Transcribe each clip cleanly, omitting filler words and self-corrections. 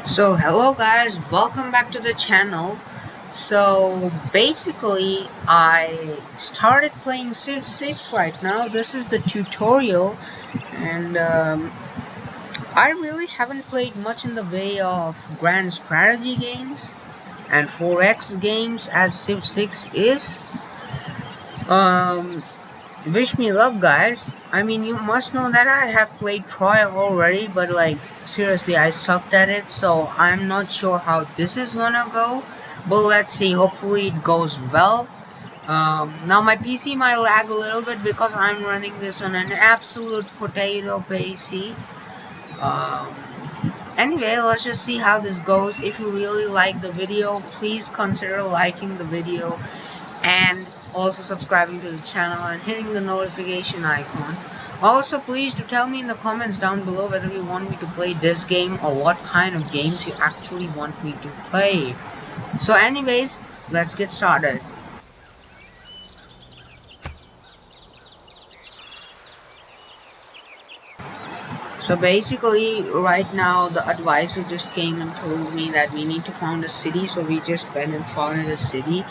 So hello guys, welcome back to the channel. So basically I started playing Civ 6 right now. This is the tutorial, and I really haven't played much in the way of grand strategy games and 4X games as Civ 6 is. Wish me luck, guys. I mean, you must know that I have played Troy already, but like, seriously, I sucked at it, so I'm not sure how this is gonna go. But let's see, hopefully it goes well. Now my PC might lag a little bit because I'm running this on an absolute potato PC. Um, anyway, let's just see how this goes. If you really like the video, please consider liking the video and also subscribing to the channel and hitting the notification icon. Also, please do tell me in the comments down below whether you want me to play this game or what kind of games you actually want me to play. So anyways, let's get started. So basically, right now the advisor just came and told me that we need to found a city, so we just went and founded a city.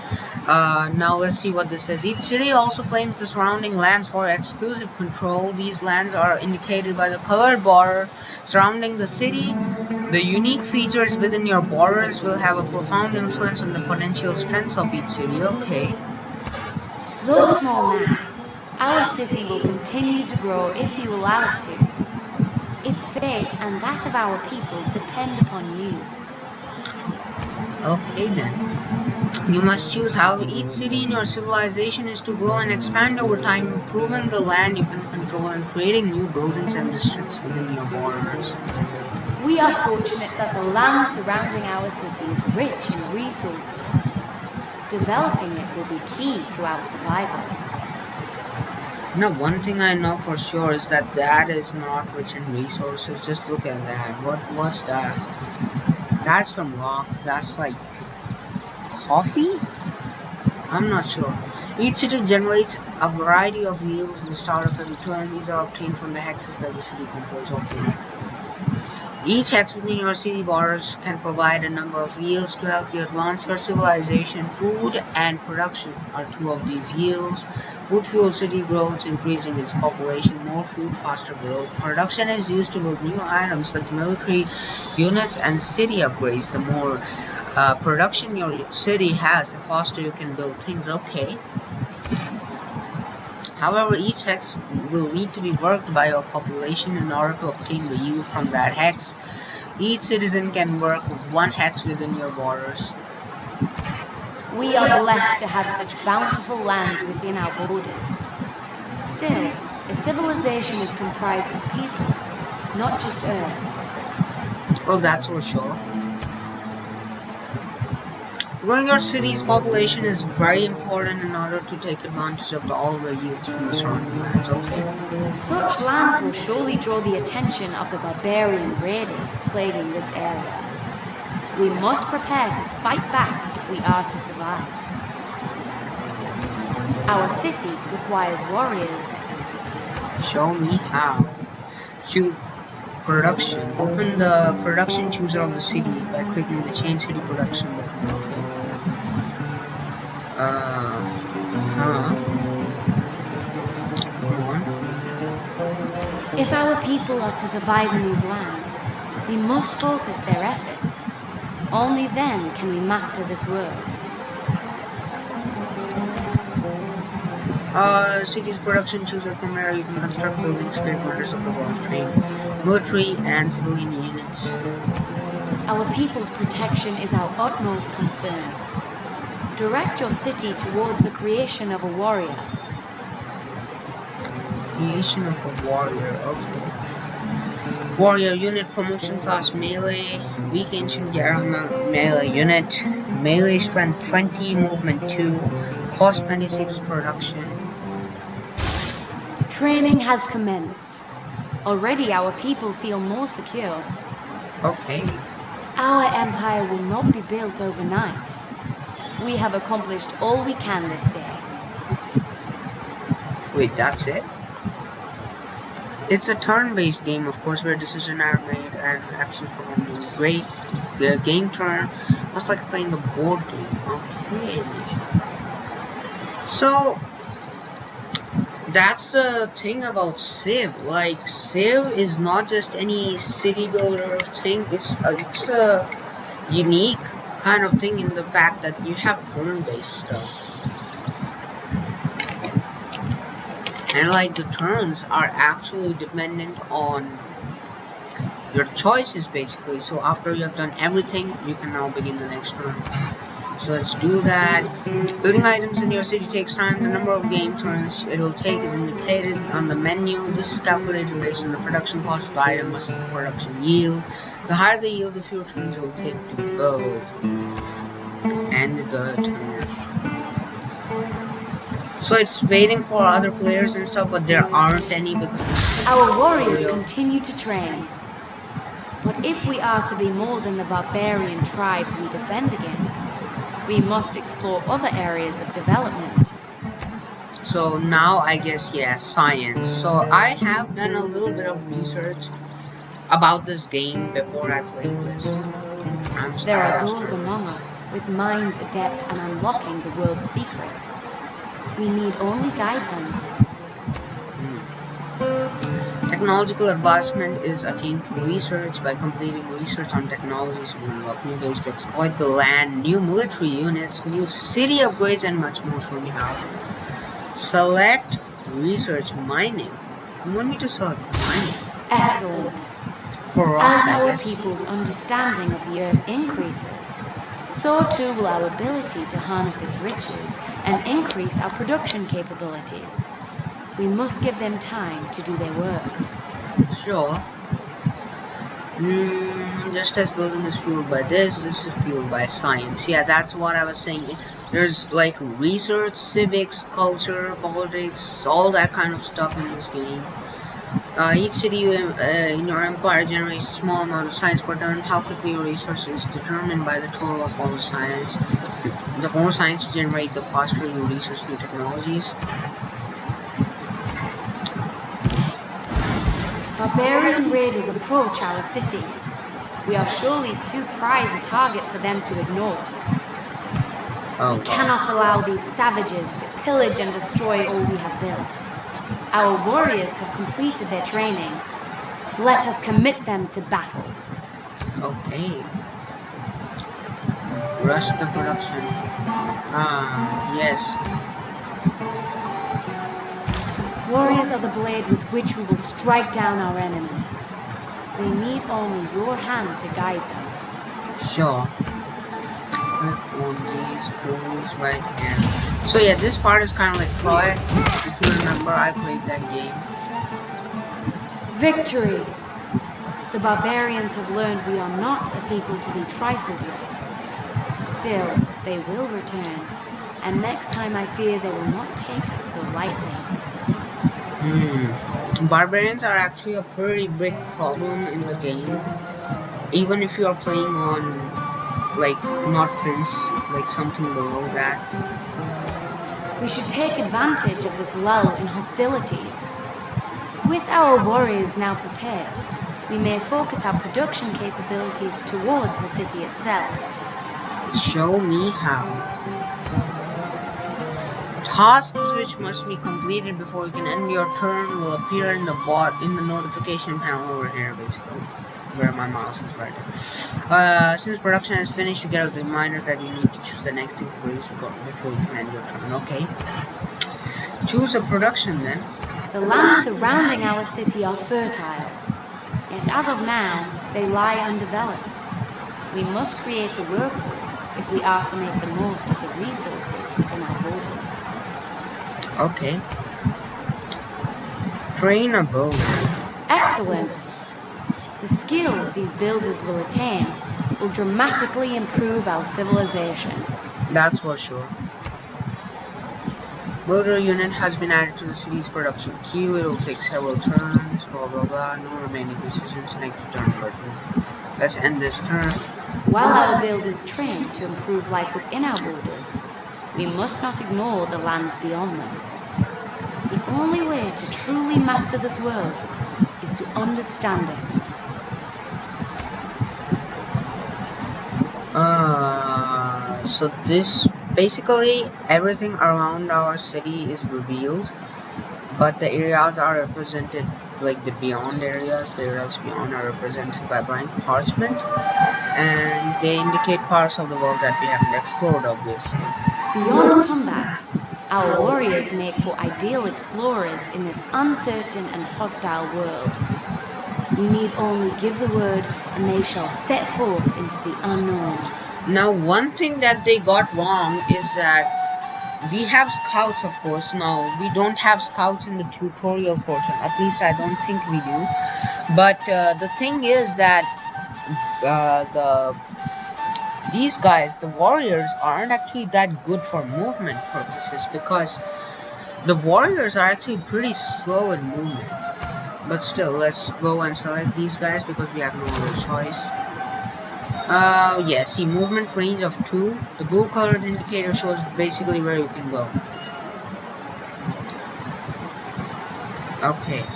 Now let's see what this says. Each city also claims the surrounding lands for exclusive control. These lands are indicated by the colored border surrounding the city. The unique features within your borders will have a profound influence on the potential strengths of each city. Okay. Though small now, our city will continue to grow if you allow it to. Its fate and that of our people depend upon you. Okay then. You must choose how each city in your civilization is to grow and expand over time, improving the land you can control and creating new buildings and districts within your borders. We are fortunate that the land surrounding our city is rich in resources. Developing it will be key to our survival. Now, one thing I know for sure is that is not rich in resources. Just look at that. What's that? That's some rock. That's like coffee? I'm not sure. Each city generates a variety of yields at the start of every turn. These are obtained from the hexes that the city controls. Okay. Each hex within your city borders can provide a number of yields to help you advance your civilization. Food and production are two of these yields. Food fuels city growth, increasing its population. More food, faster growth. Production is used to build new items like military units and city upgrades. The more production your city has, the faster you can build things. Okay. However, each hex will need to be worked by your population in order to obtain the yield from that hex. Each citizen can work with one hex within your borders. We are blessed to have such bountiful lands within our borders. Still, a civilization is comprised of people, not just earth. Well, that's for sure. Growing your city's population is very important in order to take advantage of all the yields from the surrounding lands. Okay. Such lands will surely draw the attention of the barbarian raiders plaguing this area. We must prepare to fight back if we are to survive. Our city requires warriors. Show me how. Choose production. Open the production chooser of the city by clicking the change city production button. Okay. If our people are to survive in these lands, we must focus their efforts. Only then can we master this world. City's production chooser from where you can construct buildings, create wonders of the world, train military and civilian units. Our people's protection is our utmost concern. Direct your city towards the creation of a warrior. Creation of a warrior, okay. Warrior unit promotion class melee, weak ancient era melee unit, melee strength 20, movement 2, cost 26 production. Training has commenced. Already our people feel more secure. Okay. Our empire will not be built overnight. We have accomplished all we can this day. Wait, that's it? It's a turn-based game, of course, where decisions are made and actions performed really great. The game turn was like playing a board game. Okay. So that's the thing about Civ. Like Civ is not just any city builder thing. It's a unique kind of thing in the fact that you have turn-based stuff. And like the turns are actually dependent on your choices basically. So after you have done everything, you can now begin the next turn. So let's do that. Building items in your city takes time. The number of game turns it will take is indicated on the menu. This is calculated based on the production cost of the item versus the production yield. The higher the yield, the fewer turns it will take to build. And the turn. So it's waiting for other players and stuff, but there aren't any because our warriors continue to train. But if we are to be more than the barbarian tribes we defend against, we must explore other areas of development. So now I guess, yeah, science. So I have done a little bit of research about this game before I played this. There are those among us with minds adept at unlocking the world's secrets. We need only guide them. Technological advancement is akin to research. By completing research on technologies, we unlock new ways to exploit the land, new military units, new city upgrades, and much more. Show me how. Select research mining. You want me to select mining? Excellent. For rocks, as our people's understanding of the earth increases, so too will our ability to harness its riches and increase our production capabilities. We must give them time to do their work. Sure. Just as building is fueled by this is fueled by science. Yeah, that's what I was saying. There's like research, civics, culture, politics, all that kind of stuff in this game. Each city in your empire generates a small amount of science per turn. How quickly your research is determined by the total of all the science. The more science you generate, the faster you research new technologies. Barbarian raiders approach our city. We are surely too prized a target for them to ignore. We cannot allow these savages to pillage and destroy all we have built. Our warriors have completed their training. Let us commit them to battle. Okay. Rush the production. Yes. Warriors are the blade with which we will strike down our enemy. They need only your hand to guide them. Sure. Click on these tools right here. So yeah, this part is kind of like Troy. If you remember, I played that game. Victory! The barbarians have learned we are not a people to be trifled with. Still, they will return, and next time I fear they will not take us so lightly. Barbarians are actually a pretty big problem in the game. Even if you are playing on, like, not Prince, like something below that. We should take advantage of this lull in hostilities. With our warriors now prepared, we may focus our production capabilities towards the city itself. Show me how. Tasks which must be completed before you can end your turn will appear in the notification panel over here, basically, where my mouse is right now. Since production is finished, you get a reminder that you need to choose the next thing to produce before you can end your turn. Okay. Choose a production then. The lands surrounding our city are fertile, yet as of now, they lie undeveloped. We must create a workforce if we are to make the most of the resources within our borders. Okay. Train a builder. Excellent. The skills these builders will attain will dramatically improve our civilization. That's for sure. Builder unit has been added to the city's production queue. It will take several turns, blah blah blah. No remaining decisions. Next turn per turn. Let's end this turn. While our builders train to improve life within our borders, we must not ignore the lands beyond them. The only way to truly master this world is to understand it. So this basically everything around our city is revealed, but the areas are represented, like the beyond areas, the areas beyond are represented by blank parchment, and they indicate parts of the world that we haven't explored, obviously. Beyond combat, our warriors make for ideal explorers in this uncertain and hostile world. You need only give the word, and they shall set forth into the unknown. Now, one thing that they got wrong is that we have scouts, of course. Now, we don't have scouts in the tutorial portion. At least I don't think we do. But the thing is that these guys, the warriors, aren't actually that good for movement purposes, because the warriors are actually pretty slow in movement. But still, let's go and select these guys because we have no other choice. Yeah, see, movement range of 2. The blue colored indicator shows basically where you can go. Okay.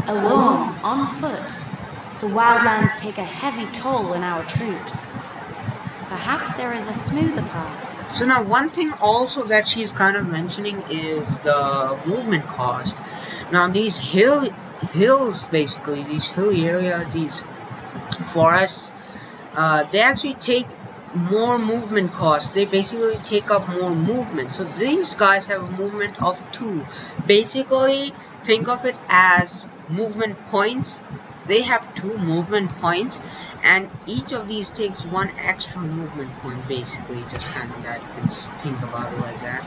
Alone, on foot, the wildlands take a heavy toll on our troops. Perhaps there is a smoother path. So now one thing also that she's kind of mentioning is the movement cost. Now these hills, basically, these hilly areas, these forests, they actually take more movement cost. They basically take up more movement. So these guys have a movement of 2. Basically, think of it as movement points. They have 2 movement points, and each of these takes 1 extra movement point, basically. Just kind of that, you can think about it like that.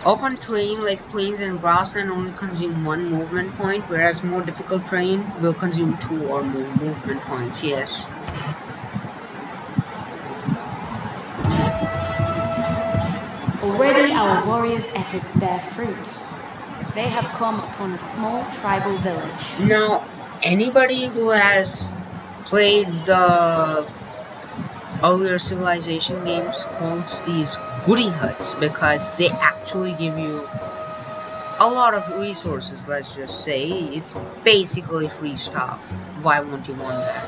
Open terrain like plains and grassland only consume 1 movement point, whereas more difficult terrain will consume 2 or more movement points. Yes. Already our warriors' efforts bear fruit. They have come upon a small tribal village. Now, anybody who has played the earlier Civilization games calls these goody huts, because they actually give you a lot of resources, let's just say. It's basically free stuff. Why won't you want that?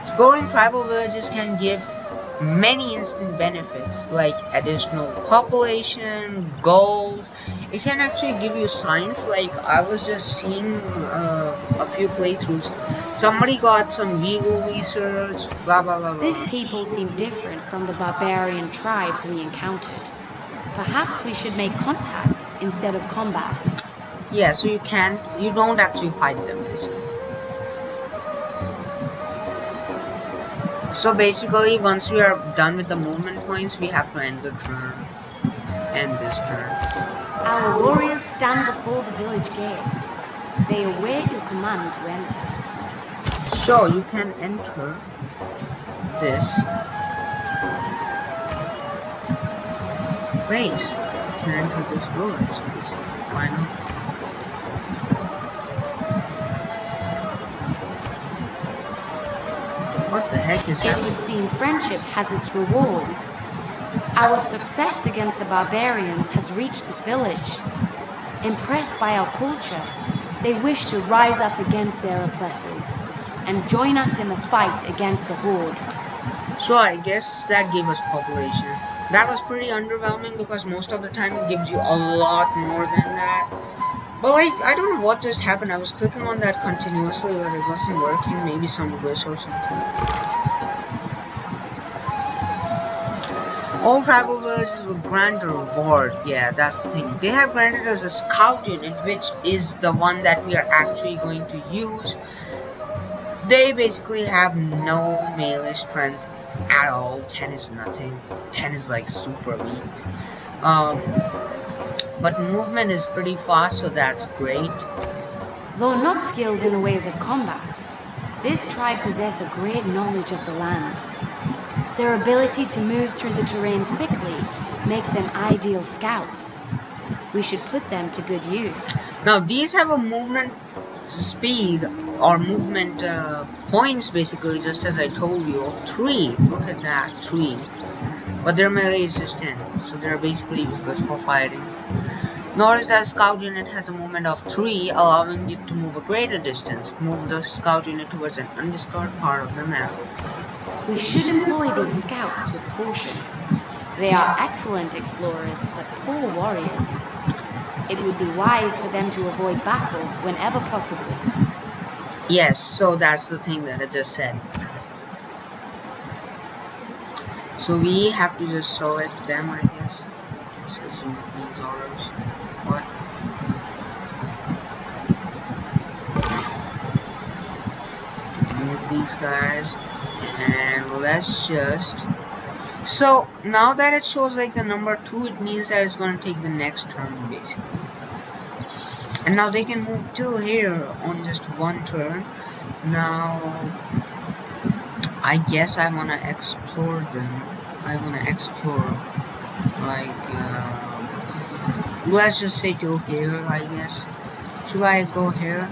Exploring tribal villages can give many instant benefits, like additional population, gold. It can actually give you science. Like, I was just seeing a few playthroughs. Somebody got some legal research, blah blah blah blah. These people seem different from the barbarian tribes we encountered. Perhaps we should make contact instead of combat. Yeah, so you don't actually fight them, basically. So basically, once we are done with the movement points, we have to end the turn. End this turn. Our warriors stand before the village gates. They await your command to enter. So you can enter this place. You can enter this village, basically. Why not? What the heck is It that? would seem friendship has its rewards. Our success against the barbarians has reached this village. Impressed by our culture, they wish to rise up against their oppressors and join us in the fight against the horde. So I guess that gave us population. That was pretty underwhelming because most of the time it gives you a lot more than that. But like, I don't know what just happened. I was clicking on that continuously, but it wasn't working. Maybe some glitch or something. All tribal villages will grant a reward. Yeah, that's the thing. They have granted us a scout unit, which is the one that we are actually going to use. They basically have no melee strength at all. 10 is nothing. 10 is like super weak. But movement is pretty fast, so that's great. Though not skilled in the ways of combat, this tribe possess a great knowledge of the land. Their ability to move through the terrain quickly makes them ideal scouts. We should put them to good use. Now these have a movement speed or movement points, basically, just as I told you, of 3. Look at that, 3. But their melee is just 10, so they're basically useless for fighting. Notice that scout unit has a movement of 3, allowing it to move a greater distance. Move the scout unit towards an undiscovered part of the map. We should employ these scouts with caution. They are excellent explorers, but poor warriors. It would be wise for them to avoid battle whenever possible. Yes, so that's the thing that I just said. So we have to just select them, I guess. So use orders. What? Move these guys, and let's just. So now that it shows like the number 2, it means that it's going to take the next turn basically. And now they can move till here on just one turn. Now I guess I want to explore them. I want to explore like let's just say till here, I guess. Should I go here?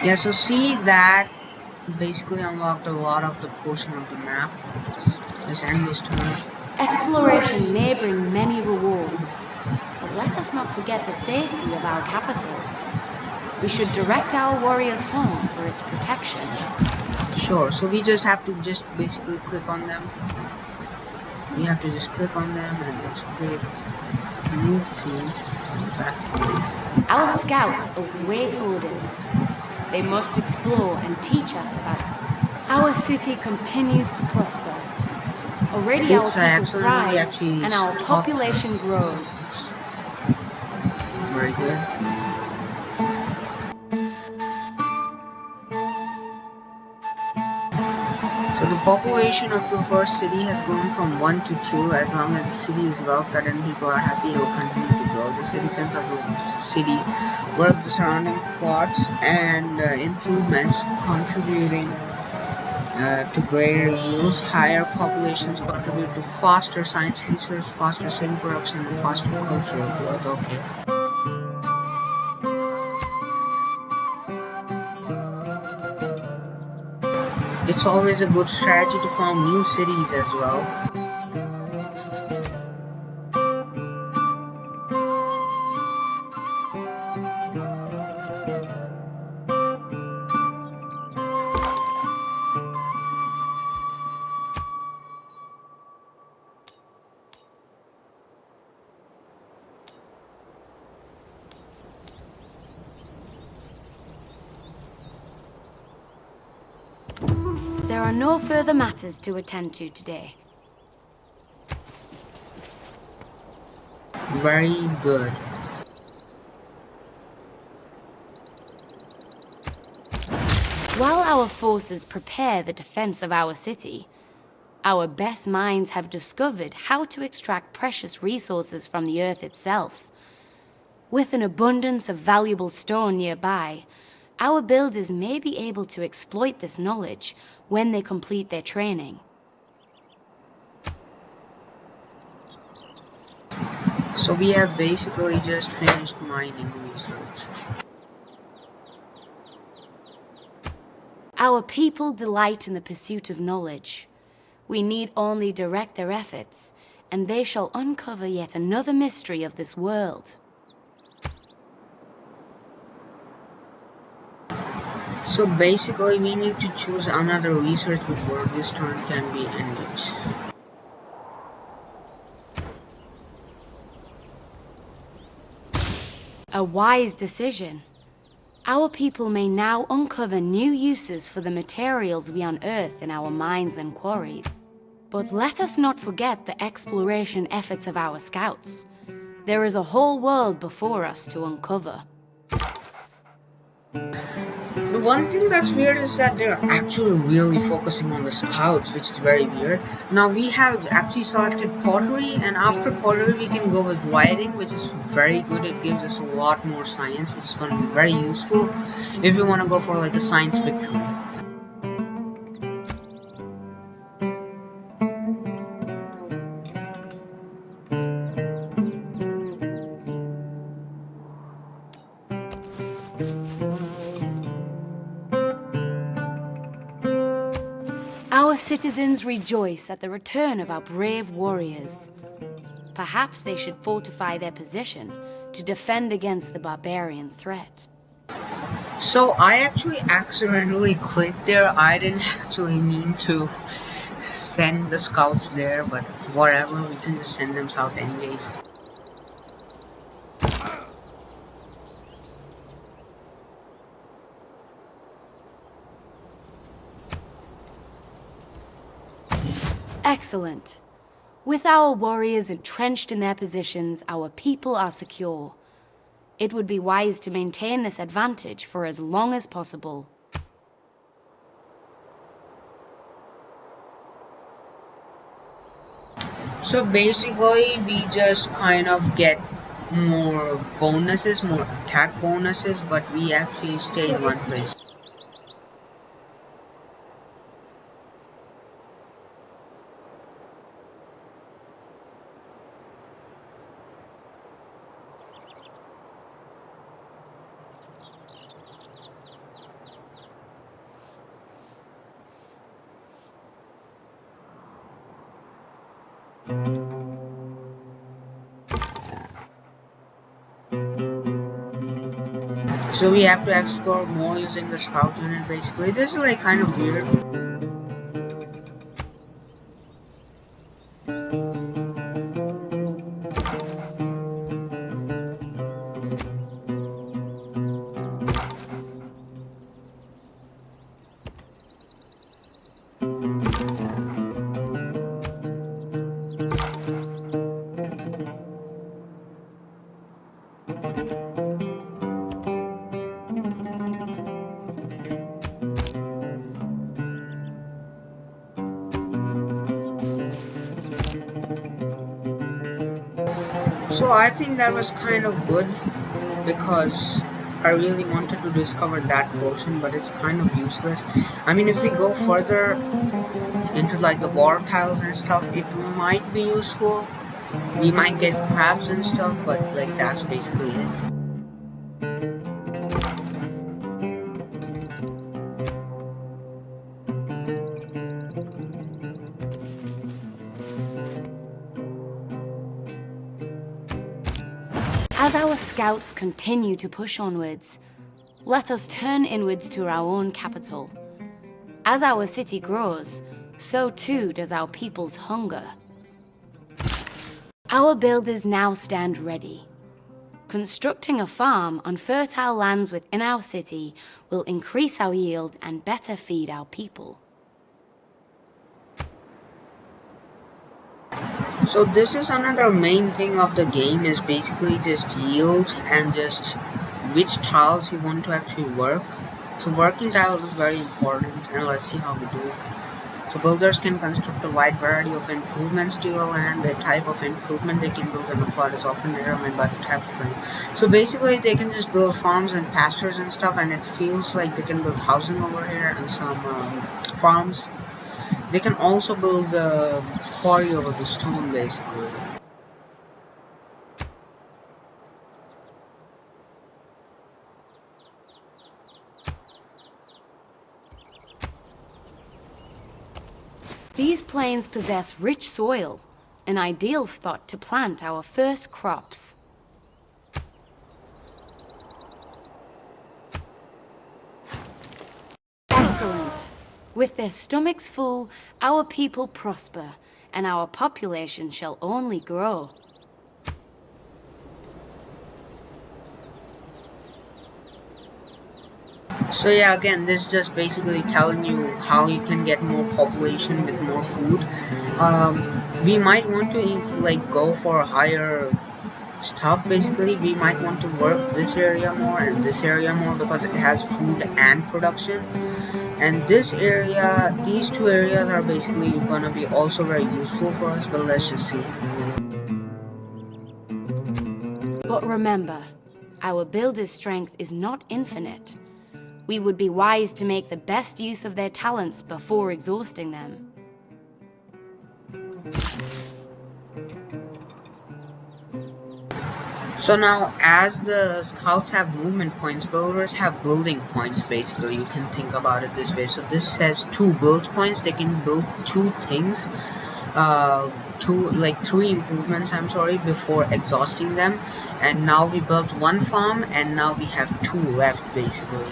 Yeah, so see that basically unlocked a lot of the portion of the map. Let's end this turn. Exploration may bring many rewards, but let us not forget the safety of our capital. We should direct our warriors home for its protection. Sure, so we just have to just basically click on them. We have to just click on them and let's click move to back to. Our scouts await orders. They must explore and teach us about our city continues to prosper. Already our people thrive and our population grows. Very good. So the population of your first city has grown from 1 to 2. As long as the city is well fed and people are happy, it will continue to grow. The citizens of the city work the surrounding plots and improvements, contributing to greater yields. Higher populations contribute to faster science research, faster city production, and faster cultural growth. Okay. It's always a good strategy to form new cities as well. There are no further matters to attend to today. Very good. While our forces prepare the defense of our city, our best minds have discovered how to extract precious resources from the earth itself. With an abundance of valuable stone nearby, our builders may be able to exploit this knowledge when they complete their training. So we have basically just finished mining research. Our people delight in the pursuit of knowledge. We need only direct their efforts, and they shall uncover yet another mystery of this world. So basically we need to choose another research before this turn can be ended. A wise decision. Our people may now uncover new uses for the materials we unearth in our mines and quarries. But let us not forget the exploration efforts of our scouts. There is a whole world before us to uncover. The one thing that's weird is that they're actually really focusing on the scouts, which is very weird. Now we have actually selected pottery, and after pottery we can go with writing, which is very good. It gives us a lot more science, which is going to be very useful if you want to go for like a science victory. Our citizens rejoice at the return of our brave warriors. Perhaps they should fortify their position to defend against the barbarian threat. So I actually accidentally clicked there. I didn't actually mean to send the scouts there, but whatever, we can just send them south anyways. Excellent. With our warriors entrenched in their positions, our people are secure. It would be wise to maintain this advantage for as long as possible. So basically, we just kind of get more bonuses, more attack bonuses, but we actually stay in one place. So we have to explore more using the scout unit basically. This is like kind of weird. So I think that was kind of good because I really wanted to discover that portion, but it's kind of useless. I mean, if we go further into like the war tiles and stuff, it might be useful. We might get crabs and stuff, but like that's basically it. As our scouts continue to push onwards, let us turn inwards to our own capital. As our city grows, so too does our people's hunger. Our builders now stand ready. Constructing a farm on fertile lands within our city will increase our yield and better feed our people. So this is another main thing of the game, is basically just yield and just which tiles you want to actually work. So working tiles is very important, and let's see how we do it. So builders can construct a wide variety of improvements to your land. The type of improvement they can build and apply is often determined by the type of land. So basically they can just build farms and pastures and stuff, and it feels like they can build housing over here and some farms. They can also build a quarry over the stone basically. These plains possess rich soil, an ideal spot to plant our first crops. Excellent. With their stomachs full, our people prosper, and our population shall only grow. So yeah, again, this is just basically telling you how you can get more population with more food. We might want to like go for higher stuff. Basically, we might want to work this area more and this area more because it has food and production. And this area, these two areas are basically gonna be also very useful for us, but let's just see. But remember, our builders' strength is not infinite. We would be wise to make the best use of their talents before exhausting them. So now, as the scouts have movement points, builders have building points. Basically, you can think about it this way. So this says 2 build points. They can build 2 things, three improvements. I'm sorry, before exhausting them. And now we built 1 farm, and now we have 2 left, basically.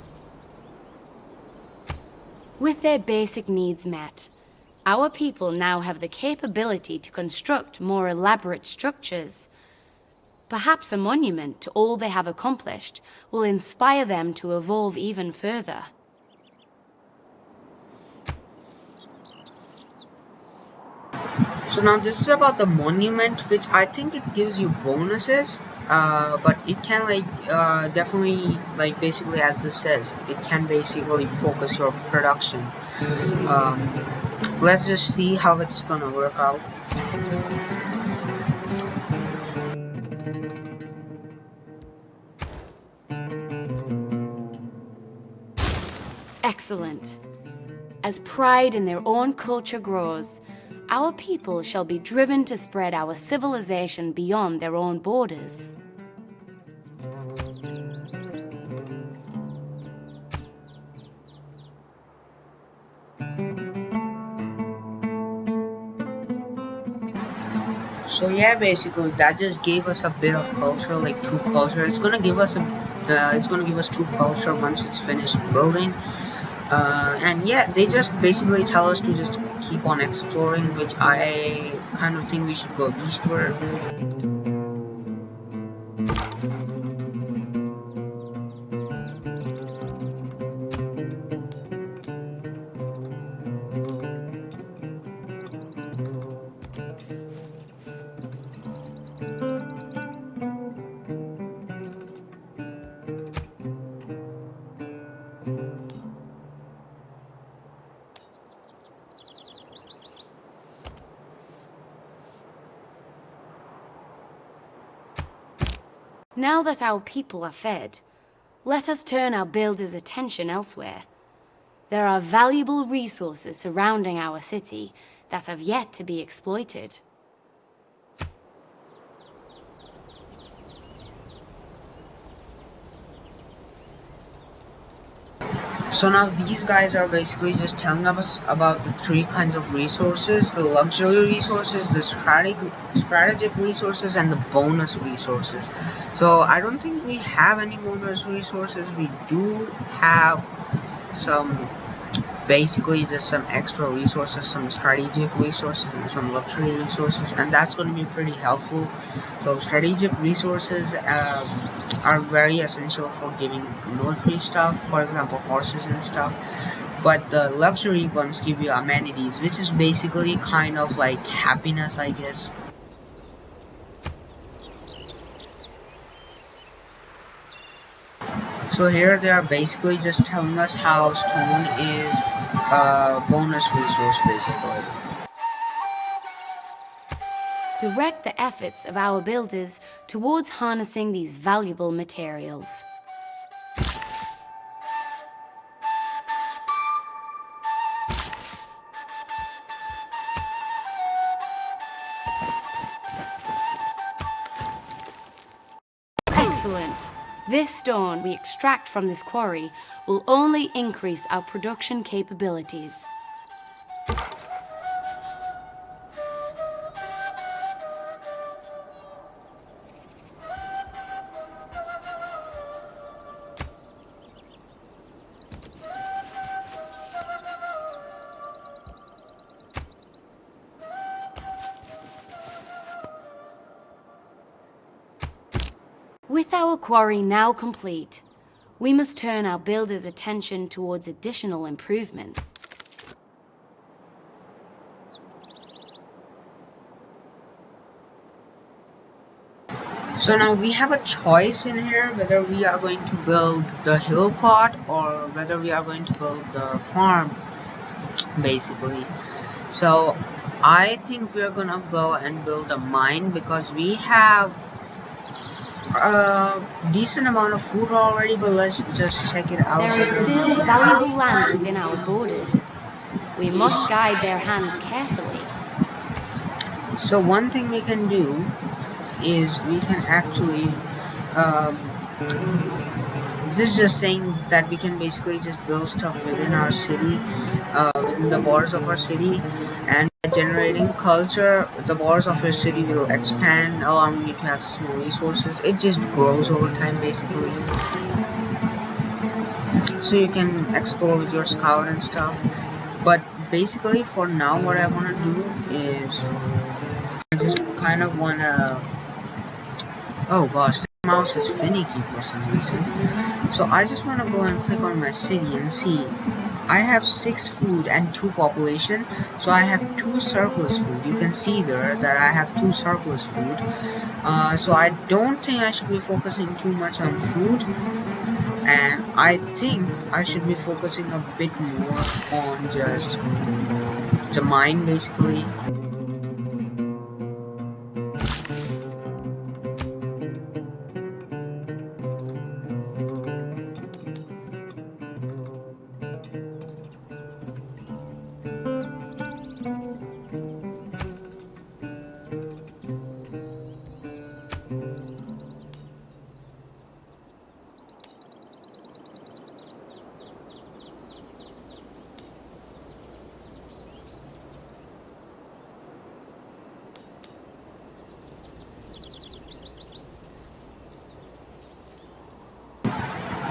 With their basic needs met, our people now have the capability to construct more elaborate structures. Perhaps a monument to all they have accomplished will inspire them to evolve even further. So now this is about the monument, which I think it gives you bonuses, but it can definitely, basically, as this says, it can basically focus your production. Let's just see how it's gonna work out. Excellent. As pride in their own culture grows, our people shall be driven to spread our civilization beyond their own borders. So yeah, basically that just gave us a bit of culture, like 2 culture. It's gonna give us 2 culture once it's finished building. And yeah, they just basically tell us to just keep on exploring, which I kind of think we should go eastward. Now that our people are fed, let us turn our builders' attention elsewhere. There are valuable resources surrounding our city that have yet to be exploited. So now these guys are basically just telling us about the 3 kinds of resources: the luxury resources, the strategic resources, and the bonus resources. So I don't think we have any bonus resources. We do have some, basically just some extra resources, some strategic resources, and some luxury resources, and that's going to be pretty helpful. So strategic resources are very essential for giving military stuff, for example horses and stuff, but the luxury ones give you amenities, which is basically kind of like happiness, I guess. So here they are basically just telling us how stone is a bonus resource, basically. Direct the efforts of our builders towards harnessing these valuable materials. Excellent. This stone we extract from this quarry will only increase our production capabilities. With our quarry now complete, we must turn our builders' attention towards additional improvement. So now we have a choice in here whether we are going to build the hill pot or whether we are going to build the farm, basically. So I think we're gonna go and build a mine because we have a decent amount of food already, but let's just check it out. There is still valuable land within our borders. We must guide their hands carefully. So one thing we can do is we can actually Um, this is just saying that we can basically just build stuff within our city, within the borders of our city, and by generating culture, the borders of your city will expand, allowing you to access more resources. It just grows over time, basically. So you can explore with your scout and stuff. But basically, for now, what I want to do is I just kind of want to. Oh gosh, the mouse is finicky for some reason. So I just want to go and click on my city and see. I have 6 food and 2 population, so I have 2 surplus food. You can see there that I have 2 surplus food. So I don't think I should be focusing too much on food, and I think I should be focusing a bit more on just the mine, basically.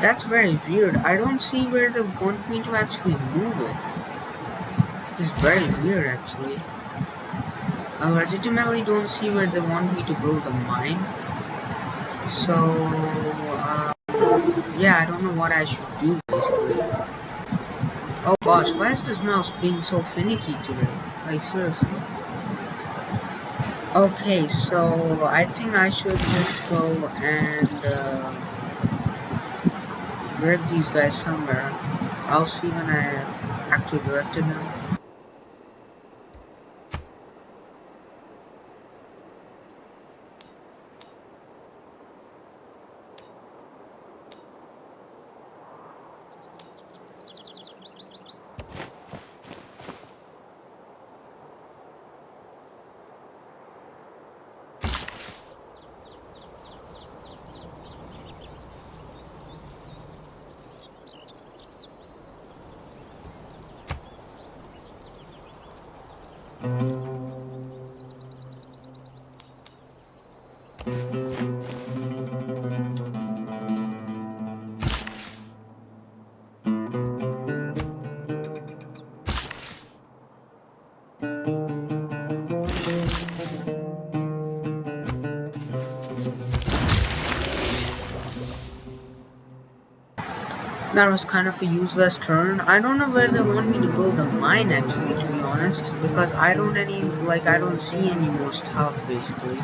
That's very weird. I don't see where they want me to actually move it. It's very weird, actually. I legitimately don't see where they want me to build a mine. So, yeah, I don't know what I should do, basically. Oh gosh, why is this mouse being so finicky today? Like, seriously. Okay, so I think I should just go and direct these guys somewhere. I'll see when I actually directed them. That was kind of a useless turn. I don't know where they want me to build a mine, actually, to be honest, because I don't see any more stuff, basically.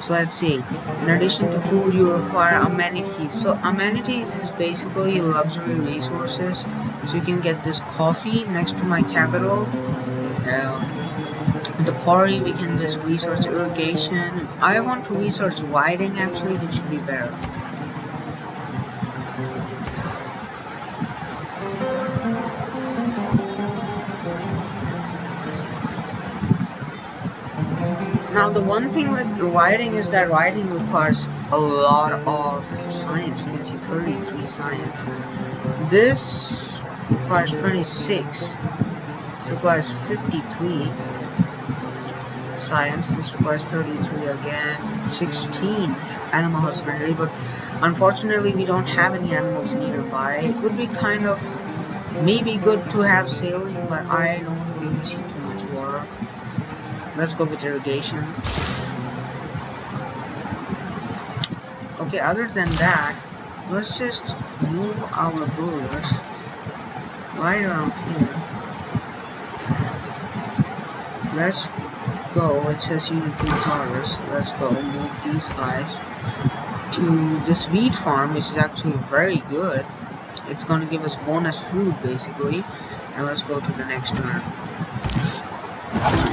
So let's see. In addition to food, you require amenities. So amenities is basically luxury resources. So you can get this coffee next to my capital. The quarry, we can just research irrigation. I want to research whiting, actually, which should be better. Now the one thing with writing is that writing requires a lot of science. You can see 33 science. This requires 26. This requires 53 science. This requires 33 again. 16 animal husbandry, but unfortunately we don't have any animals nearby. It would be kind of maybe good to have sailing, but I don't really see too much water. Let's go with irrigation. Okay, other than that, let's just move our borders right around here. Let's go. It says unit retarders. Let's go move these guys to this wheat farm, which is actually very good. It's going to give us bonus food, basically. And let's go to the next one.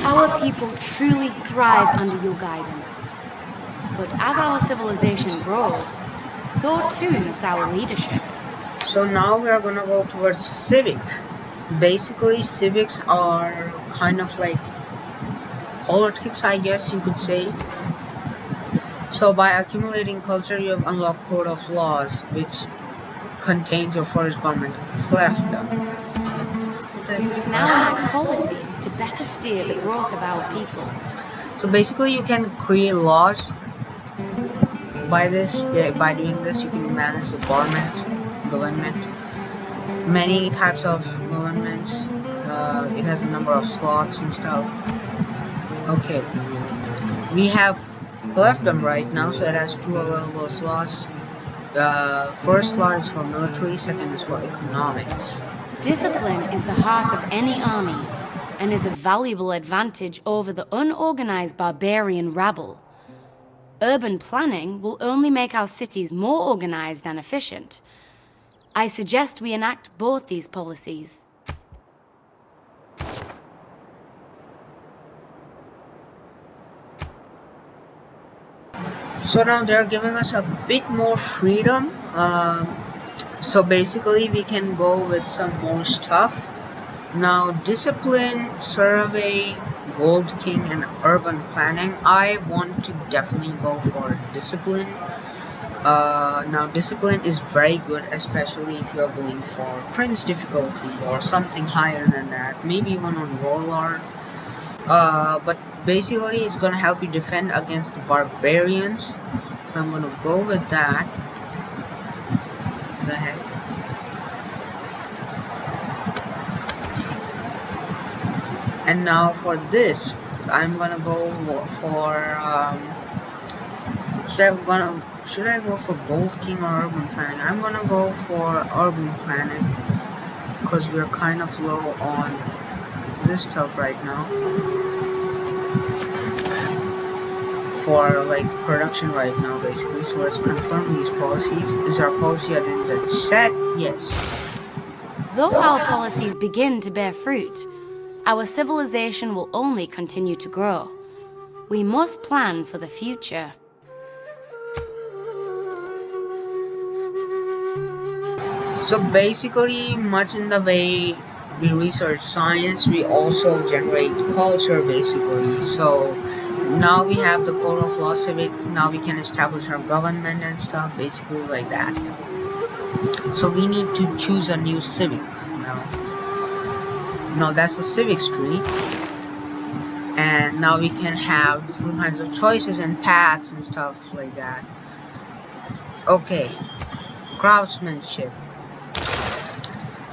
Our people truly thrive under your guidance. But as our civilization grows, so too must our leadership. So now we are gonna go towards civic. Basically, civics are kind of like politics, I guess you could say. So by accumulating culture, you have unlocked code of laws, which contains your first government clefdom. We must now enact policies to better steer the growth of our people. So basically, you can create laws. By doing this, you can manage the government. Many types of governments. It has a number of slots and stuff. Okay, we have clefdom right now, so it has 2 available slots. First slot is for military, second is for economics. Discipline is the heart of any army and is a valuable advantage over the unorganized barbarian rabble. Urban planning will only make our cities more organized and efficient. I suggest we enact both these policies. So now they're giving us a bit more freedom. So basically we can go with some more stuff. Now discipline, survey, gold king, and urban planning. I want to definitely go for discipline. Now discipline is very good, especially if you're going for prince difficulty or something higher than that, maybe even on warlord. But basically it's gonna help you defend against the barbarians, so I'm gonna go with that. The heck. And now for this, I'm gonna go for should I go for gold king or urban planning? I'm gonna go for urban planning because we're kind of low on this stuff right now for like production right now basically. So let's confirm these policies. Is our policy identity set? Yes. Though our policies begin to bear fruit, our civilization will only continue to grow. We must plan for the future. So basically, much in the way we research science, we also generate culture basically. So now we have the code of law civic, now we can establish our government and stuff, basically like that. So we need to choose a new civic now. Now that's the civics tree. And now we can have different kinds of choices and paths and stuff like that. Okay, craftsmanship.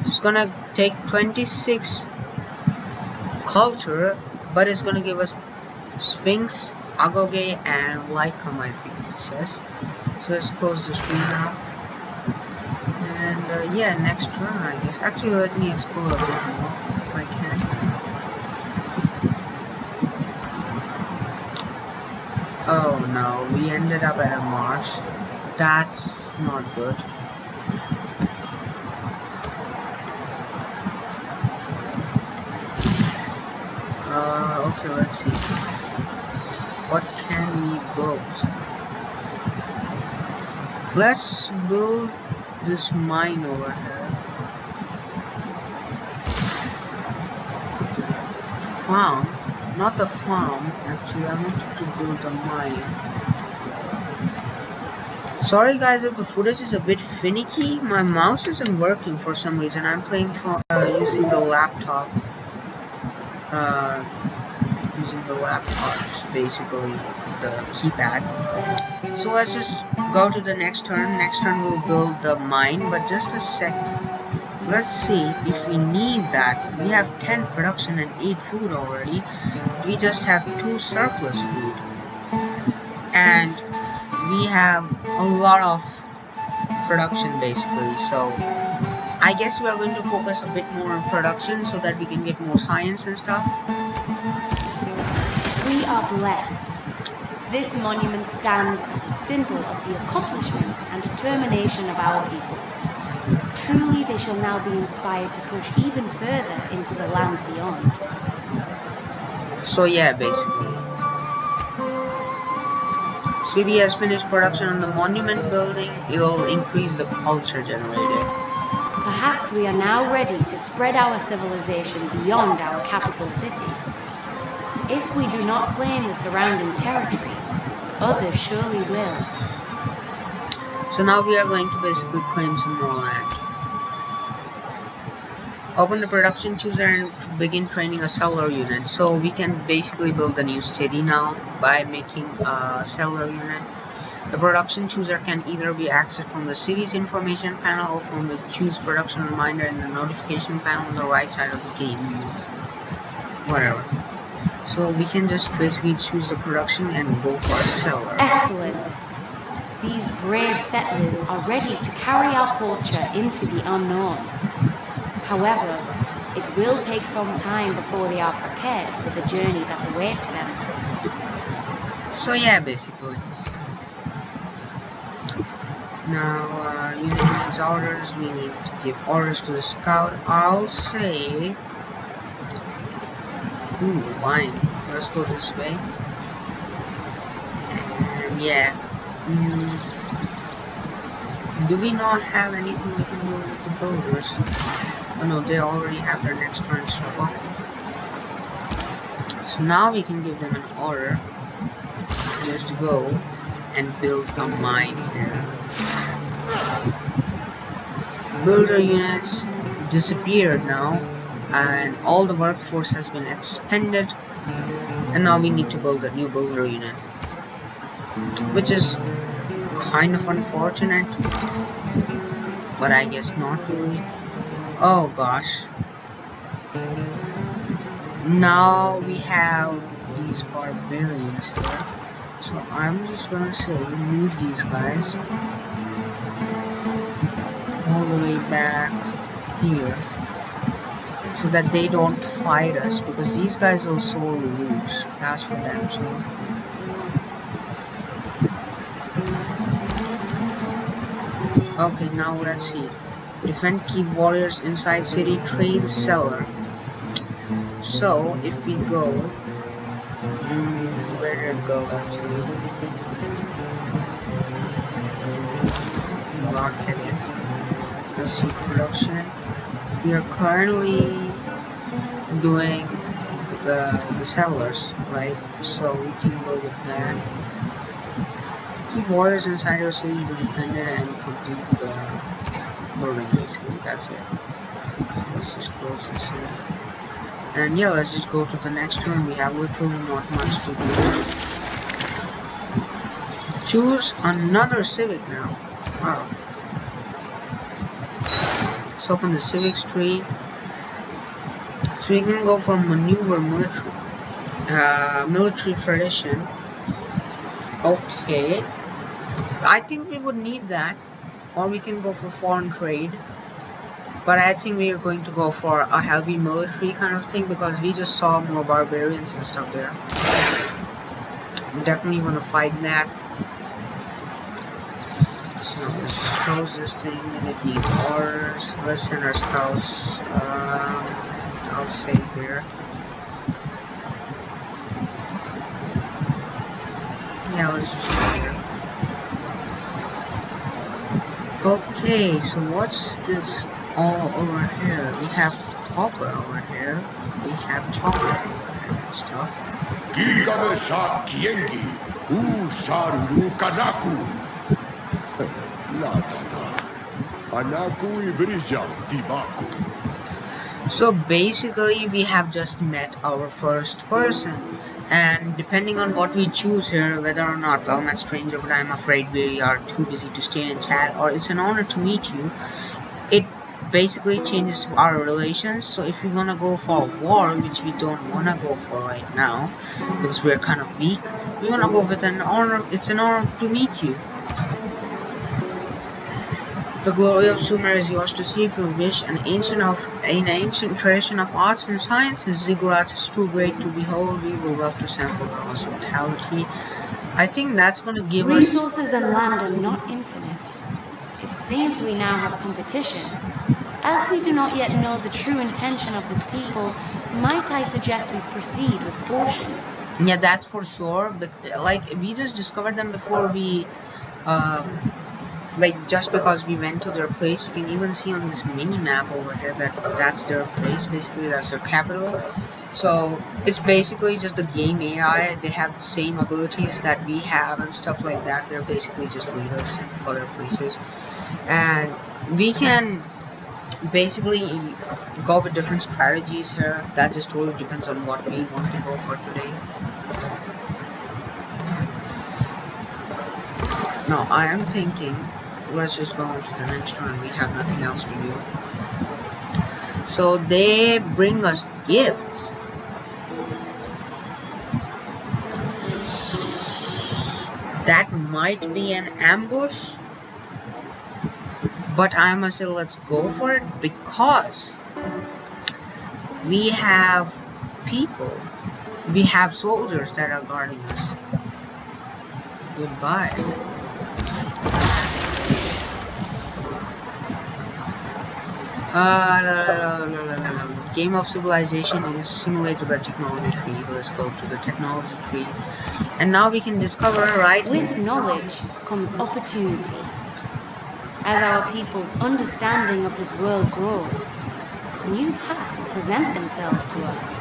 It's gonna take 26 culture, but it's gonna give us Sphinx, Agoge, and Lycum, I think it says. So let's close the screen now. And yeah, next turn, I guess. Actually, let me explore a bit more if I can. Oh no, we ended up at a marsh. That's not good. Okay, let's see. What can we build? Let's build this mine over here. Farm? Not the farm, actually. I wanted to build a mine. Sorry guys if the footage is a bit finicky. My mouse isn't working for some reason. I'm playing for using the laptop. Using the laptops, basically the keypad. So let's just go to the next turn. Next turn we'll build the mine, but just a sec. Let's see if we need that. We have 10 production and 8 food already. We just have 2 surplus food. And we have a lot of production basically. So I guess we are going to focus a bit more on production so that we can get more science and stuff. We are blessed. This monument stands as a symbol of the accomplishments and determination of our people. Truly, they shall now be inspired to push even further into the lands beyond. So yeah, basically. City has finished production on the monument building. It'll increase the culture generated. Perhaps we are now ready to spread our civilization beyond our capital city. If we do not claim the surrounding territory, Others surely will. So now we are going to basically claim some more land. Open the production chooser and begin training a cellular unit. So we can basically build a new city now by making a cellular unit. The production chooser can either be accessed from the city's information panel or from the choose production reminder in the notification panel on the right side of the game. Whatever. So we can just basically choose the production and go for a cellular. Excellent. These brave settlers are ready to carry our culture into the unknown. However, it will take some time before they are prepared for the journey that awaits them. So yeah, basically. Now, unit needs orders. We need to give orders to the scout. I'll say... Ooh, wine. Let's go this way. And yeah. Do we not have anything we can do with the builders? Oh no, they already have their next turn stuff. So now we can give them an order just to go and build a mine here. Builder units disappeared now, and all the workforce has been expended, and now we need to build a new builder unit, which is kind of unfortunate, but I guess not really. Oh gosh. Now we have these barbarians here. So I'm just gonna say move these guys all the way back here so that they don't fight us, because these guys will sorely lose. That's for damn sure. Okay, now let's see. Defend, keep warriors inside city, trade cellar. So if we go, where did it go actually? Rocket it. Let's see production. We are currently doing the cellars, right? So we can go with that. Keep warriors inside your city to defend it and complete the building, basically. That's it. Let's just close this here. And yeah, let's just go to the next turn. We have literally not much to do. Choose another civic now. Wow. Let's open the civics tree. So we can go for maneuver military tradition. Okay. I think we would need that. Or we can go for foreign trade. But I think we are going to go for a heavy military kind of thing, because we just saw more barbarians and stuff there. We definitely want to fight that. So let's just close this thing, and it needs orders. Let's send our scouts. I'll say there. Yeah, let's just go there. Okay, so what's this all over here? We have copper over here. We have chocolate over here and stuff. Gilgamesh Kiengi, Usharuru Kanaku. Latanar, Anaku Ibrija Tibaku. So basically, we have just met our first person. And depending on what we choose here, whether or not, well, met stranger, but I'm afraid we are too busy to stay in chat, or it's an honor to meet you, it basically changes our relations. So if we want to go for war, which we don't want to go for right now, because we're kind of weak, we want to go with an honor. It's an honor to meet you. The glory of Sumer is yours to see if you wish. An ancient tradition of arts and sciences, Ziggurat is too great to behold. We will love to sample the hospitality. I think that's going to give Resources and land are not infinite. It seems we now have competition. As we do not yet know the true intention of this people, might I suggest we proceed with caution? Yeah, that's for sure. But like, we just discovered them before we, like, just because we went to their place. You can even see on this mini map over here that that's their place. Basically, that's their capital. So it's basically just the game AI. They have the same abilities that we have and stuff like that. They're basically just leaders for their places, and we can basically go with different strategies here. That just totally depends on what we want to go for today. Now I am thinking, let's just go on to the next one. We have nothing else to do. So they bring us gifts. That might be an ambush, but I must say let's go for it because we have people, we have soldiers that are guarding us. Goodbye. Game of Civilization is simulated by technology tree. Let's go to the technology tree. And now we can discover, right? With knowledge comes opportunity. As our people's understanding of this world grows, new paths present themselves to us.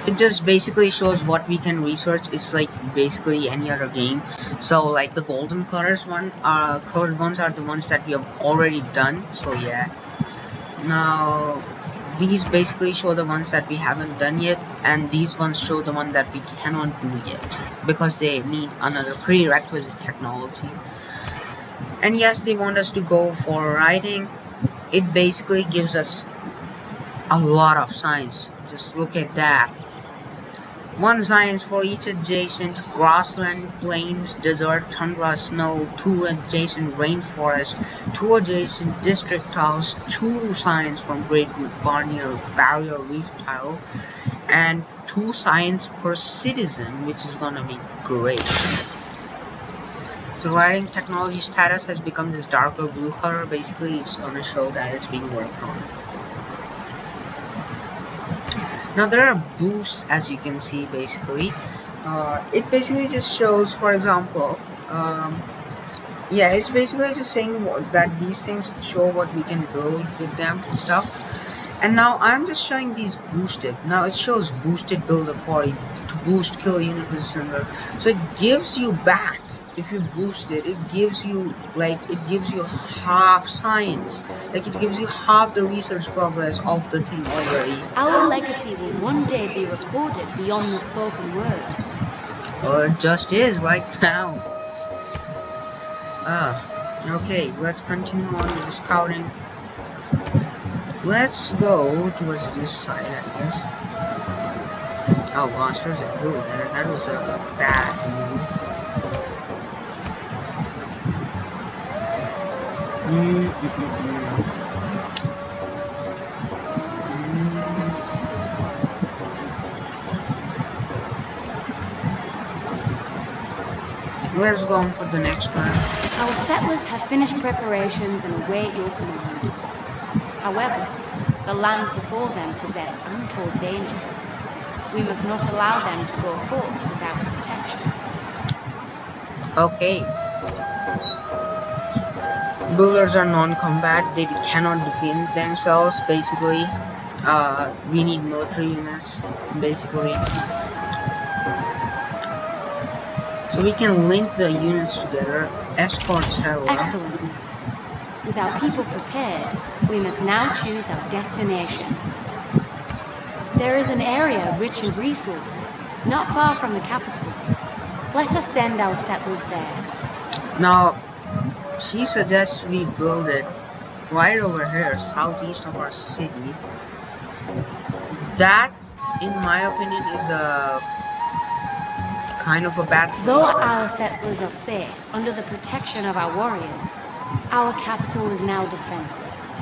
It just basically shows what we can research. It's like basically any other game. So like the golden colored ones are the ones that we have already done. So yeah. Now these basically show the ones that we haven't done yet, and these ones show the one that we cannot do yet because they need another prerequisite technology. And yes, they want us to go for riding. It basically gives us a lot of science. Just look at that. 1 science for each adjacent grassland, plains, desert, tundra, snow, 2 adjacent rainforest, 2 adjacent district tiles, 2 science from Great Barrier Reef tile, and 2 science per citizen, which is gonna be great. The writing technology status has become this darker blue color. Basically, it's gonna show that it's being worked on. Now there are boosts, as you can see. Basically, it basically just shows, for example, yeah, it's basically just saying that these things show what we can build with them and stuff. And now I'm just showing these boosted. Now it shows boosted build a quarry to boost kill unit with cylinder. So it gives you back. If you boost it, it gives you half science. Like it gives you half the research progress of the thing already. Our legacy will one day be recorded beyond the spoken word. Or it just is right now. Okay, let's continue on with the scouting. Let's go towards this side, I guess. Oh gosh, there's a hill there. That was a bad move. Let's go on for the next one. Our settlers have finished preparations and await your command. However, the lands before them possess untold dangers. We must not allow them to go forth without protection. Okay. Builders are non-combat. They cannot defend themselves, basically. We need military units, basically. So we can link the units together. Escort settler. Excellent. With our people prepared, we must now choose our destination. There is an area rich in resources, not far from the capital. Let us send our settlers there. Now, she suggests we build it right over here, southeast of our city. That, in my opinion, is a kind of a bad. Though our settlers are safe under the protection of our warriors, our capital is now defenseless.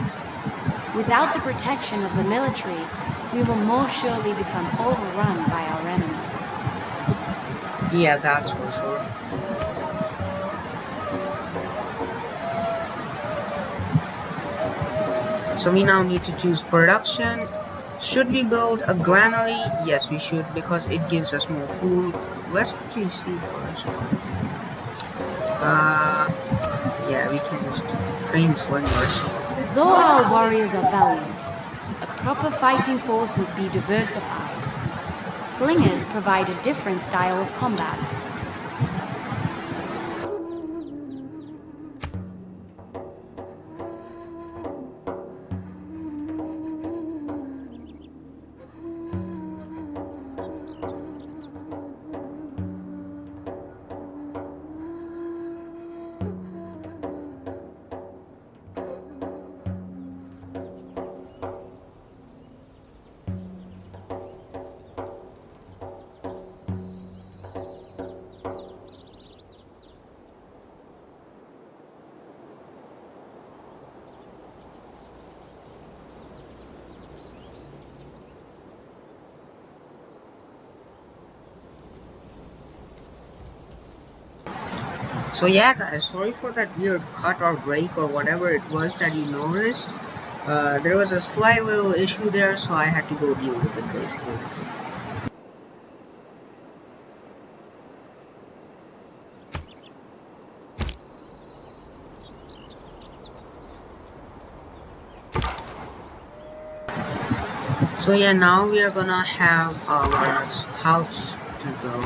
Without the protection of the military, we will most surely become overrun by our enemies. Yeah, that's for sure. So we now need to choose production. Should we build a granary? Yes, we should, because it gives us more food. Let's actually see first. Yeah, we can just train slingers. Though our warriors are valiant, A proper fighting force must be diversified. Slingers provide a different style of combat. So yeah, guys, sorry for that weird cut or break or whatever it was that you noticed. There was a slight little issue there, so I had to go deal with it basically. So yeah, now we are gonna have our scouts to go.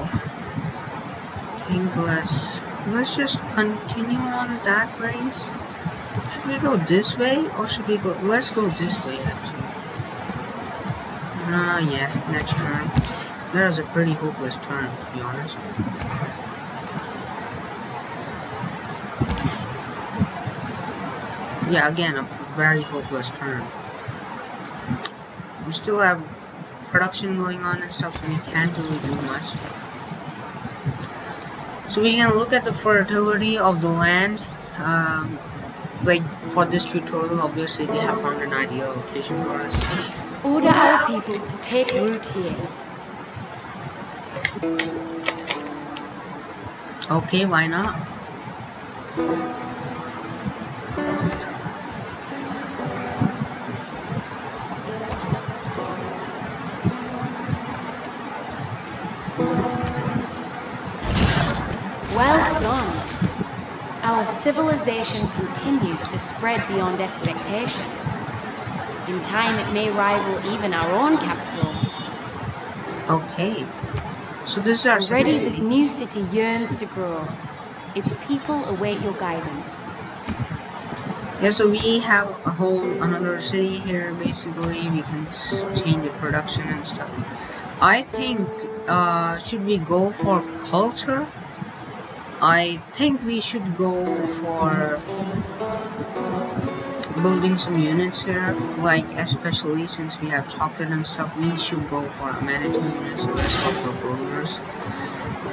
I think let's just continue on that race. Should we go this way or should we go? Let's go this way actually. Yeah, next turn. That was a pretty hopeless turn, to be honest. Yeah, again, a very hopeless turn. We still have production going on and stuff, so we can't really do much. So we can look at the fertility of the land. Like for this tutorial, obviously they have found an ideal location for us. Order our people to take root here. Okay, why not? Well done. Our civilization continues to spread beyond expectation. In time, it may rival even our own capital. Okay. So this is our Already, city. this new city yearns to grow. Its people await your guidance. Yeah, so we have another city here. Basically, we can change the production and stuff. I think, should we go for culture? I think we should go for building some units here, like especially since we have chocolate and stuff, we should go for amenity units, so let's go for builders.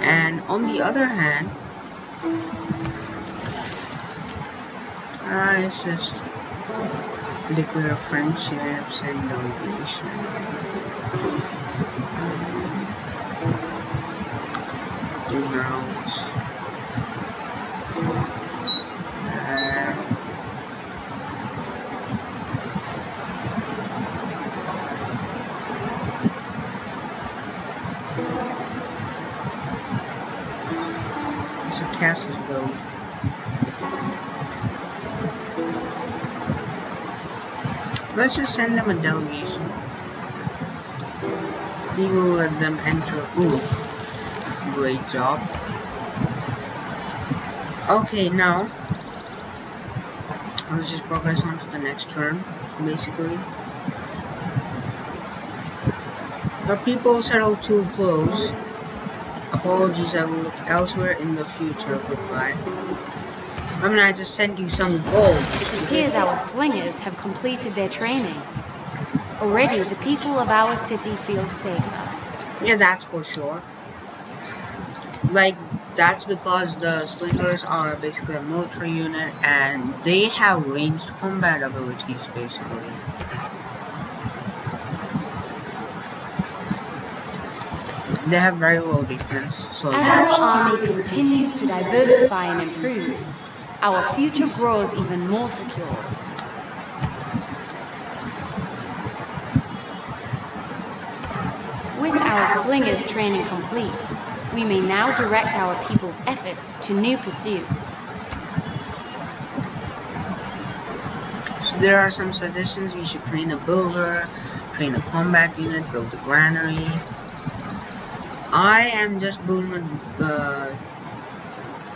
And on the other hand, it's just declare friendships and delegation. Do rounds. It's a castle build. Let's just send them a delegation. We will let them enter. Ooh, great job. Okay, now let's just progress on to the next turn, basically. Our people settle too close. Apologies, I will look elsewhere in the future. Goodbye. I mean, I just sent you some gold. It appears our slingers have completed their training. Already, the people of our city feel safer. Yeah, that's for sure. Like, that's because the slingers are basically a military unit and they have ranged combat abilities, basically. They have very low defense, so as our army continues to diversify and improve, our future grows even more secure. With our slingers training complete, we may now direct our people's efforts to new pursuits. So there are some suggestions. We should train a builder, train a combat unit, build a granary. I am just building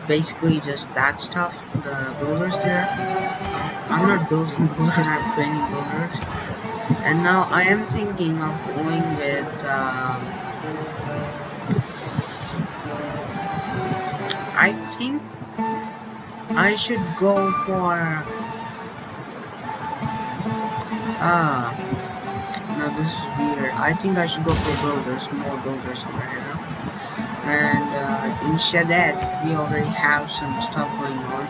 basically just that stuff, the builders there. I'm not building builders, I'm training builders. And now I am thinking of going with I think I should go for no, this is weird. I think I should go for builders, more builders over here. And in Shadet, we already have some stuff going on.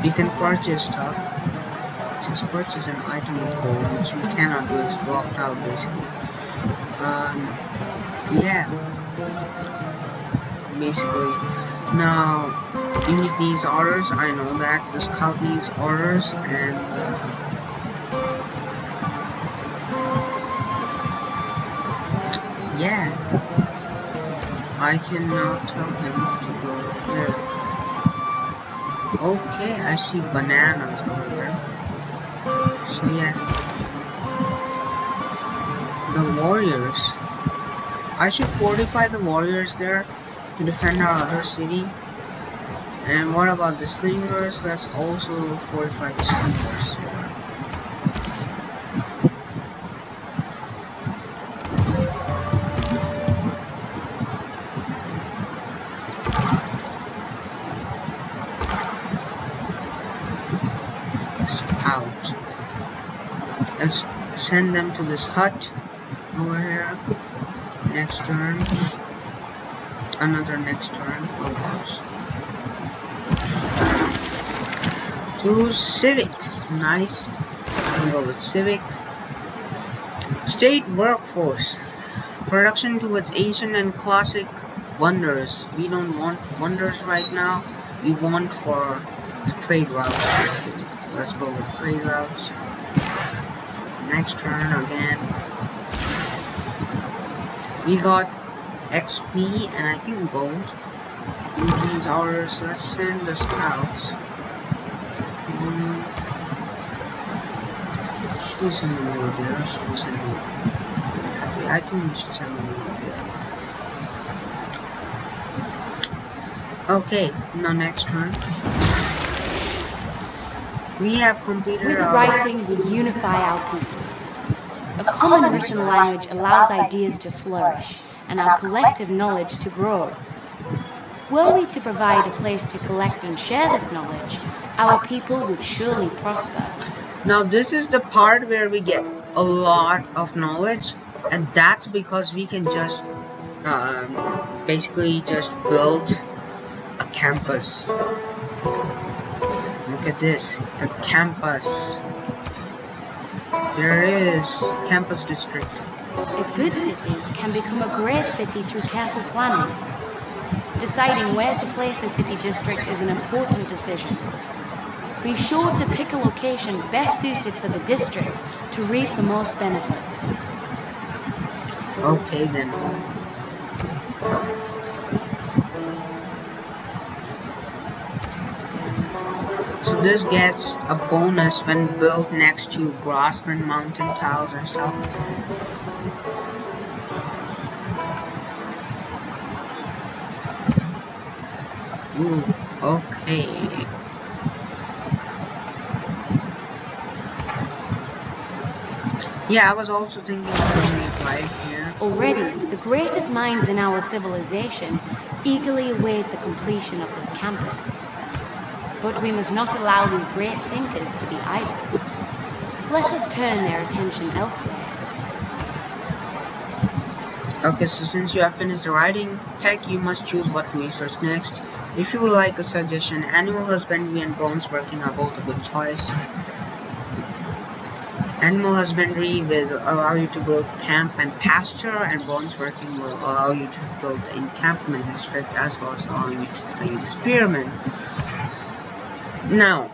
We can purchase stuff. Just purchase an item with gold, which we cannot do. It's blocked out basically. Yeah. Basically. Now, unit needs orders. I know that. The scout needs orders, and yeah, I can now tell him to go there. Okay, I see bananas over there. So yeah, the warriors. I should fortify the warriors there to defend our other city. And what about the slingers? Let's also fortify the slingers. Scout. Let's send them to this hut over here. Next turn. Another next turn. Oh gosh. To Civic. Nice. I'll go with Civic. State workforce. Production towards ancient and classic wonders. We don't want wonders right now. We want for the trade routes. Let's go with trade routes. Next turn again. We got XP and I think gold. These orders. Let's send the scouts. Should we send them over there? Should we send them over there? I think we should send them over there. Okay, now next turn. We have completed With writing, we unify our people. A common written language allows ideas to flourish and our collective knowledge to grow. Were we to provide a place to collect and share this knowledge, our people would surely prosper. Now this is the part where we get a lot of knowledge, and that's because we can just basically just build a campus. Look at this, the campus. There is campus district. A good city can become a great city through careful planning. Deciding where to place a city district is an important decision. Be sure to pick a location best suited for the district to reap the most benefit. Okay then. So this gets a bonus when built next to grassland, mountain tiles and stuff. Ooh, okay. Yeah, I was also thinking of doing it right here. Already, the greatest minds in our civilization eagerly await the completion of this campus. But we must not allow these great thinkers to be idle. Let us turn their attention elsewhere. Okay, so since you have finished the writing tech, you must choose what to research next. If you would like a suggestion, animal husbandry and bronze working are both a good choice. Animal husbandry will allow you to build camp and pasture, and bronze working will allow you to build the encampment district as well as allowing you to train spearmen. Now,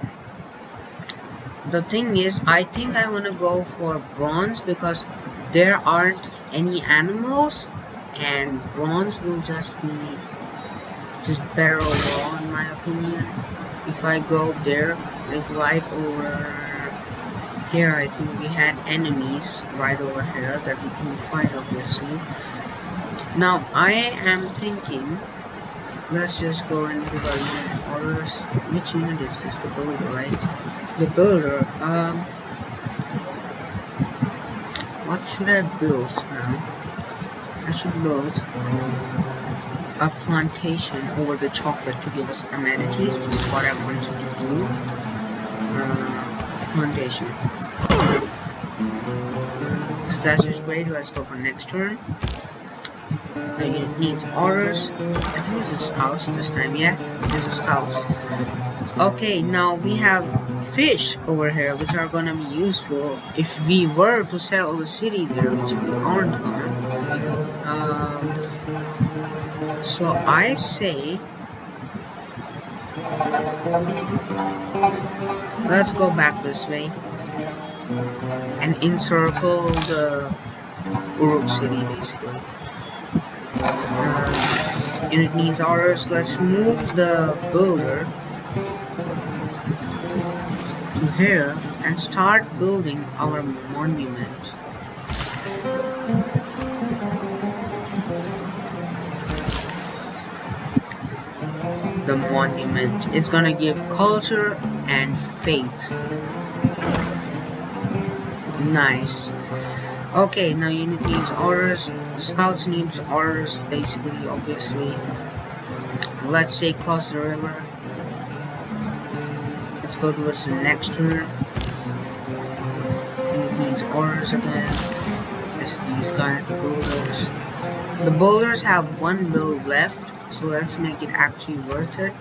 the thing is, I think I want to go for bronze because there aren't any animals, and bronze will just be better overall in my opinion if I go there. like right over here. I think we had enemies right over here that we couldn't fight, obviously. Now I am thinking, let's just go into the unit orders. Which unit is this? The builder, right? The builder. What should I build now? I should build a plantation over the chocolate to give us amenities, which is what I wanted to do. Plantation. So that's just great. Let's go for next turn. The unit needs orders. I think this is scouts this time. Yeah, this is scouts. Okay, now we have fish over here, which are gonna be useful if we were to settle the city there, which we aren't gonna. So I say, let's go back this way and encircle the Uruk city, basically. Unit needs orders. Let's move the builder to here and start building our monument. The monument. It's gonna give culture and faith. Nice. Okay, now unit needs orders. The scouts needs orders, basically, obviously. Let's say cross the river. Let's go towards the next turn. Unit needs orders again. It's these guys, the builders. The builders have one build left, so let's make it actually worth it.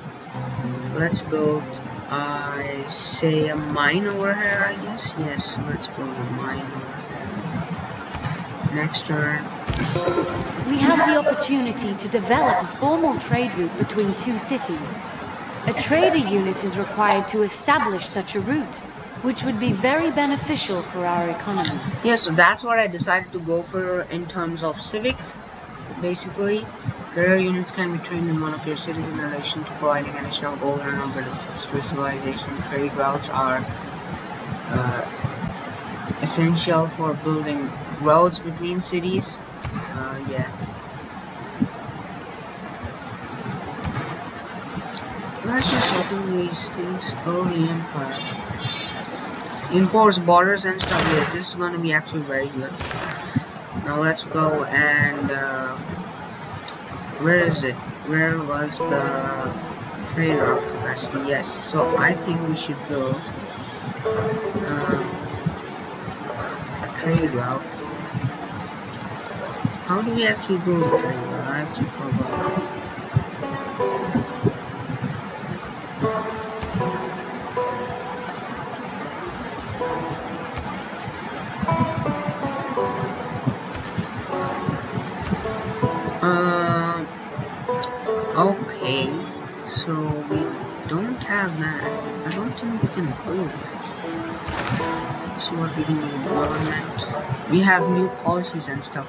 Let's build, I say, a mine over here, I guess. Yes, let's build a mine over here. Next turn. We have the opportunity to develop a formal trade route between two cities. A trader unit is required to establish such a route, which would be very beneficial for our economy. Yeah, so that's what I decided to go for in terms of Civics. Basically, career units can be trained in one of your cities in relation to providing additional gold and benefits to civilization. Trade routes are essential for building roads between cities. Yeah. Let's just open these things. Early Empire. Enforce borders and stuff. Yes, this is gonna be actually very good. Now let's go and where is it? Where was the trade route capacity? Yes, so I think we should build a trade route. How do we actually build a trade route? I actually forgot. Okay, so we don't have that. I don't think we can build it. Let's see what we can do with government. We have new policies and stuff.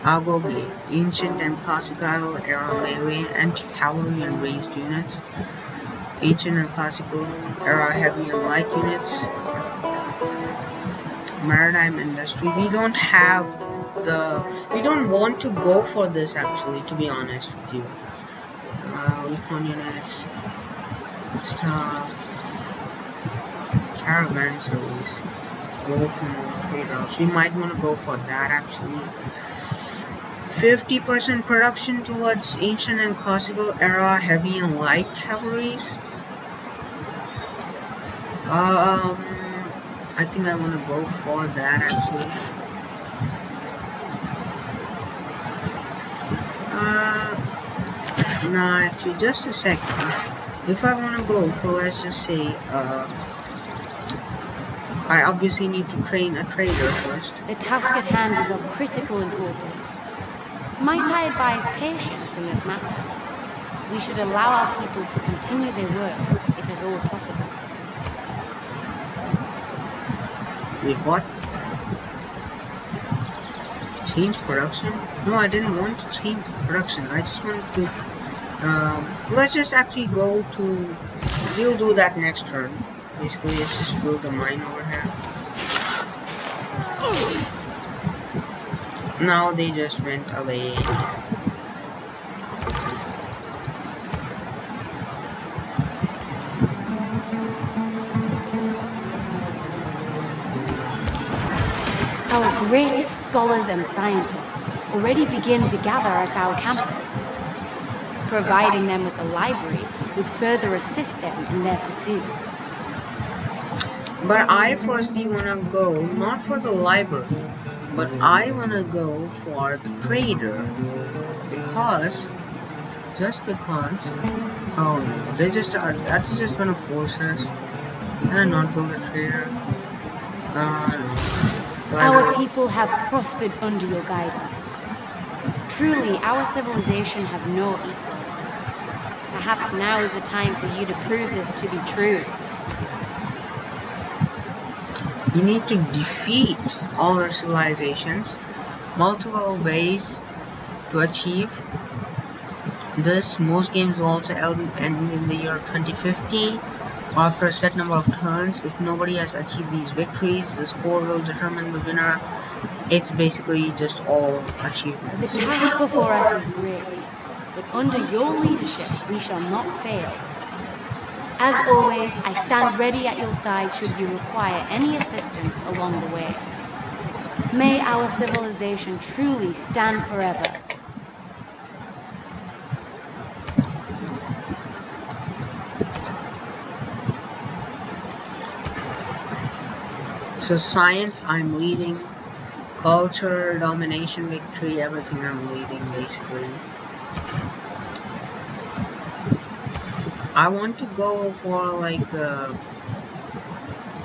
Agoge, ancient and classical era melee, anti-cavalry and raised units. Ancient and classical era heavy and light units. Maritime industry. We don't have we don't want to go for this actually, to be honest with you. Recon units, stuff, caravan service, go from trade routes. We might want to go for that actually. 50% production towards ancient and classical era heavy and light cavalries. I think I want to go for that actually. No, actually, just a second. If I want to go for, let's just say, I obviously need to train a trader first. The task at hand is of critical importance. Might I advise patience in this matter? We should allow our people to continue their work, if at all possible. Wait, what? Change production? No, I didn't want to change production. I just wanted to let's just actually go to, we'll do that next turn. Basically, let's just build a mine over here. Now they just went away. Our greatest scholars and scientists already begin to gather at our campus. Providing them with a library would further assist them in their pursuits. But I firstly wanna go not for the library, but I wanna go for the trader because, oh no, that's just gonna force us. Can I not build a trader? No. Our people have prospered under your guidance. Truly, our civilization has no equal. Perhaps now is the time for you to prove this to be true. You need to defeat all our civilizations. Multiple ways to achieve this. Most games will also end in the year 2050. After a set number of turns, if nobody has achieved these victories, the score will determine the winner. It's basically just all achievements. The task before us is great, but under your leadership, we shall not fail. As always, I stand ready at your side should you require any assistance along the way. May our civilization truly stand forever. So science, I'm leading. Culture, domination, victory, everything I'm leading basically. I want to go for like a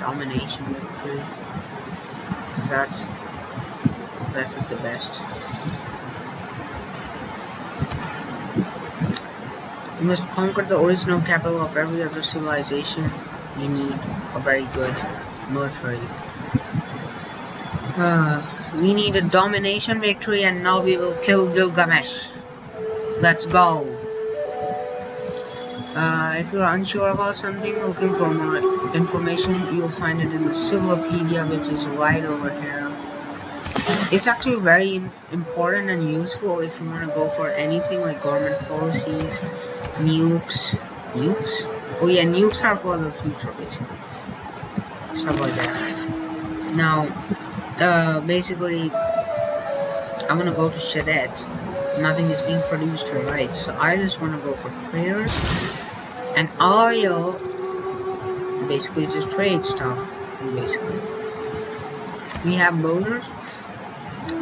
domination victory. That's like the best. You must conquer the original capital of every other civilization. You need a very good military. We need a domination victory, and now we will kill Gilgamesh. Let's go. If you're unsure about something, looking for more information, you'll find it in the Civilopedia, which is right over here. It's actually very important and useful if you want to go for anything like government policies, nukes. Nukes? Oh yeah, nukes are for the future, basically. Stuff like that. Now, basically, I'm gonna go to Shadet. Nothing is being produced here, right? So I just want to go for traders, and I'll basically just trade stuff. Basically, we have builders.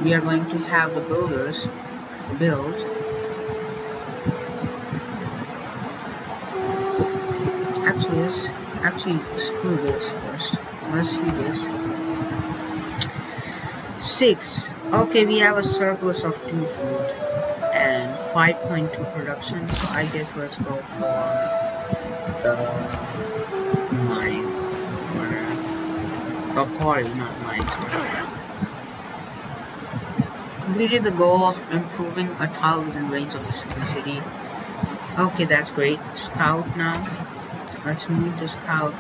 We are going to have the builders build. Actually screw this first. Let's see this. 6. Okay, we have a surplus of 2 food and 5.2 production, so I guess let's go for the mine, or quarry, not mine, sorry. Completed the goal of improving a tile within range of the city. Okay, that's great. Scout now. Let's move the scout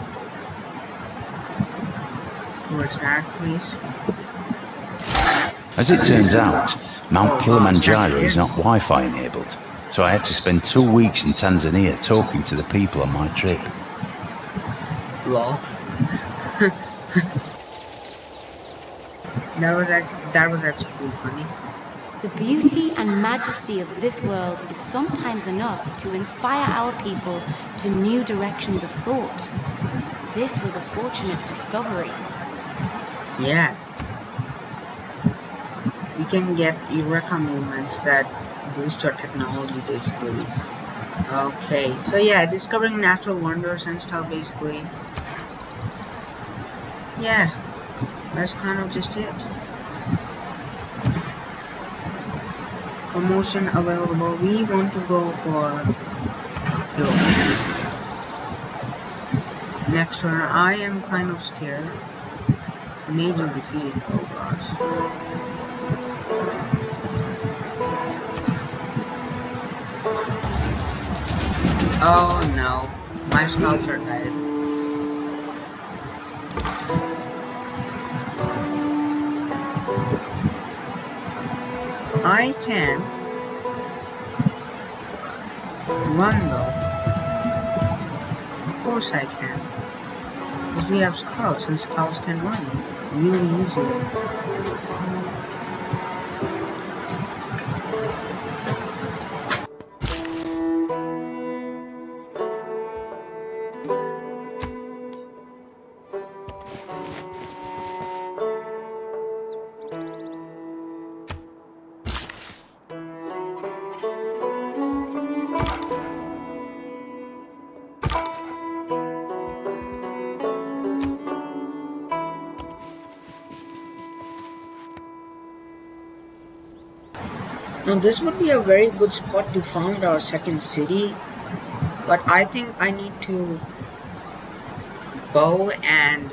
towards that, please. As it turns out, Mount Kilimanjaro is not Wi-Fi enabled, so I had to spend 2 weeks in Tanzania talking to the people on my trip. Lol. that was actually pretty funny. The beauty and majesty of this world is sometimes enough to inspire our people to new directions of thought. This was a fortunate discovery. Yeah. You can get Eureka movements that boost your technology, basically. Okay, so yeah, discovering natural wonders and stuff, basically. Yeah, that's kind of just it. Promotion available. We want to go for next turn. I am kind of scared. Major defeat. Oh gosh. Oh no, my scouts are dead. I can run though. Of course I can. Because we have scouts and scouts can run really easily. Now this would be a very good spot to found our second city, but I think I need to go and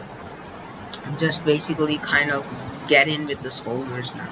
just basically kind of get in with the soldiers now.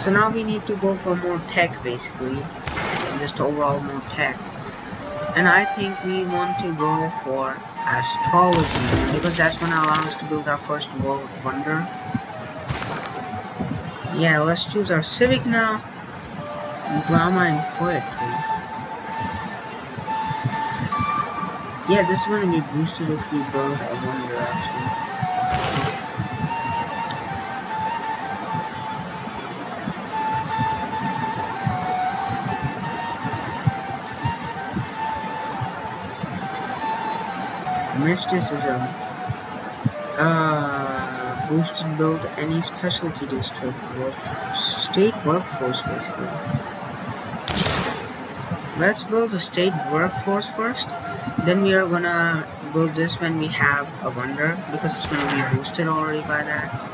So now we need to go for more tech basically, just overall more tech. And I think we want to go for astrology because that's gonna allow us to build our first world wonder. Yeah, let's choose our civic now. Drama and poetry. Yeah, this is gonna be boosted if we build a wonder actually. Mysticism. Boosted build any specialty district state workforce basically. Let's build a state workforce first. Then we are gonna build this when we have a wonder because it's gonna be boosted already by that.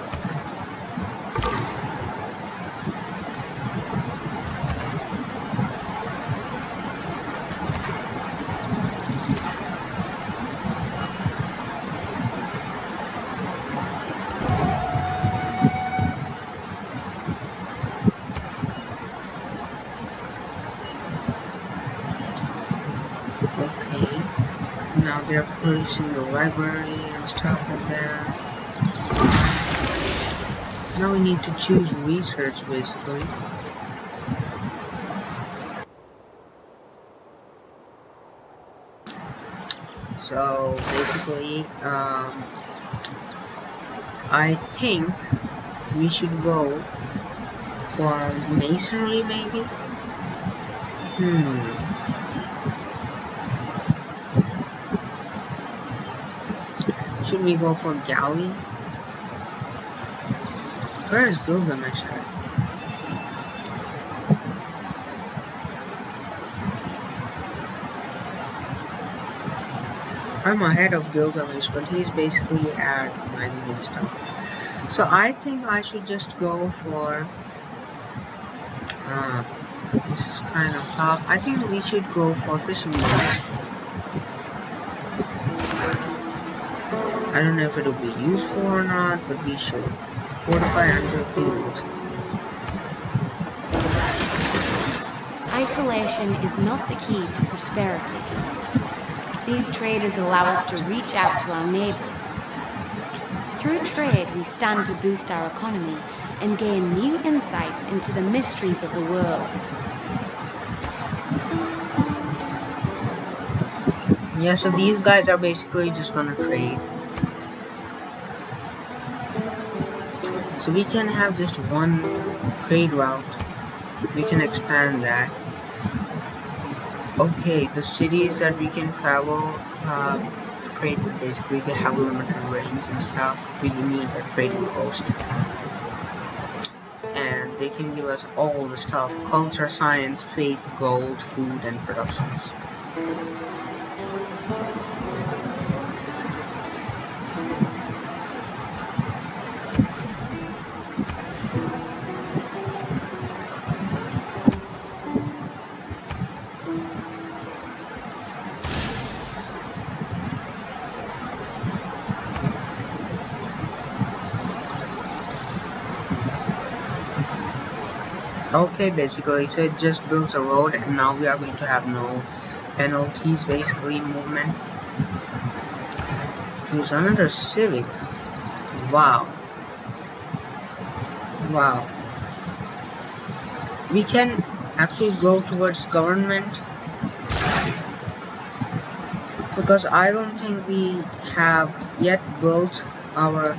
Okay, now they're producing the library and stuff in there. Now we need to choose research basically. So basically, I think we should go for masonry maybe? Should we go for galley? Where is Gilgamesh at? I'm ahead of Gilgamesh, but he's basically at mining and stuff. So I think I should just go for... this is kind of tough. I think we should go for fishing boats. I don't know if it'll be useful or not, but we should. Fortify under field. Isolation is not the key to prosperity. These traders allow us to reach out to our neighbors. Through trade, we stand to boost our economy and gain new insights into the mysteries of the world. Yeah, so these guys are basically just gonna trade. So we can have just one trade route. We can expand that. Okay, the cities that we can travel, trade with, basically they have limited range and stuff. We need a trading post, and they can give us all the stuff: culture, science, faith, gold, food, and productions. Okay, basically, so it just builds a road, and now we are going to have no penalties basically in movement. Choose another civic. Wow. Wow. We can actually go towards government, because I don't think we have yet built our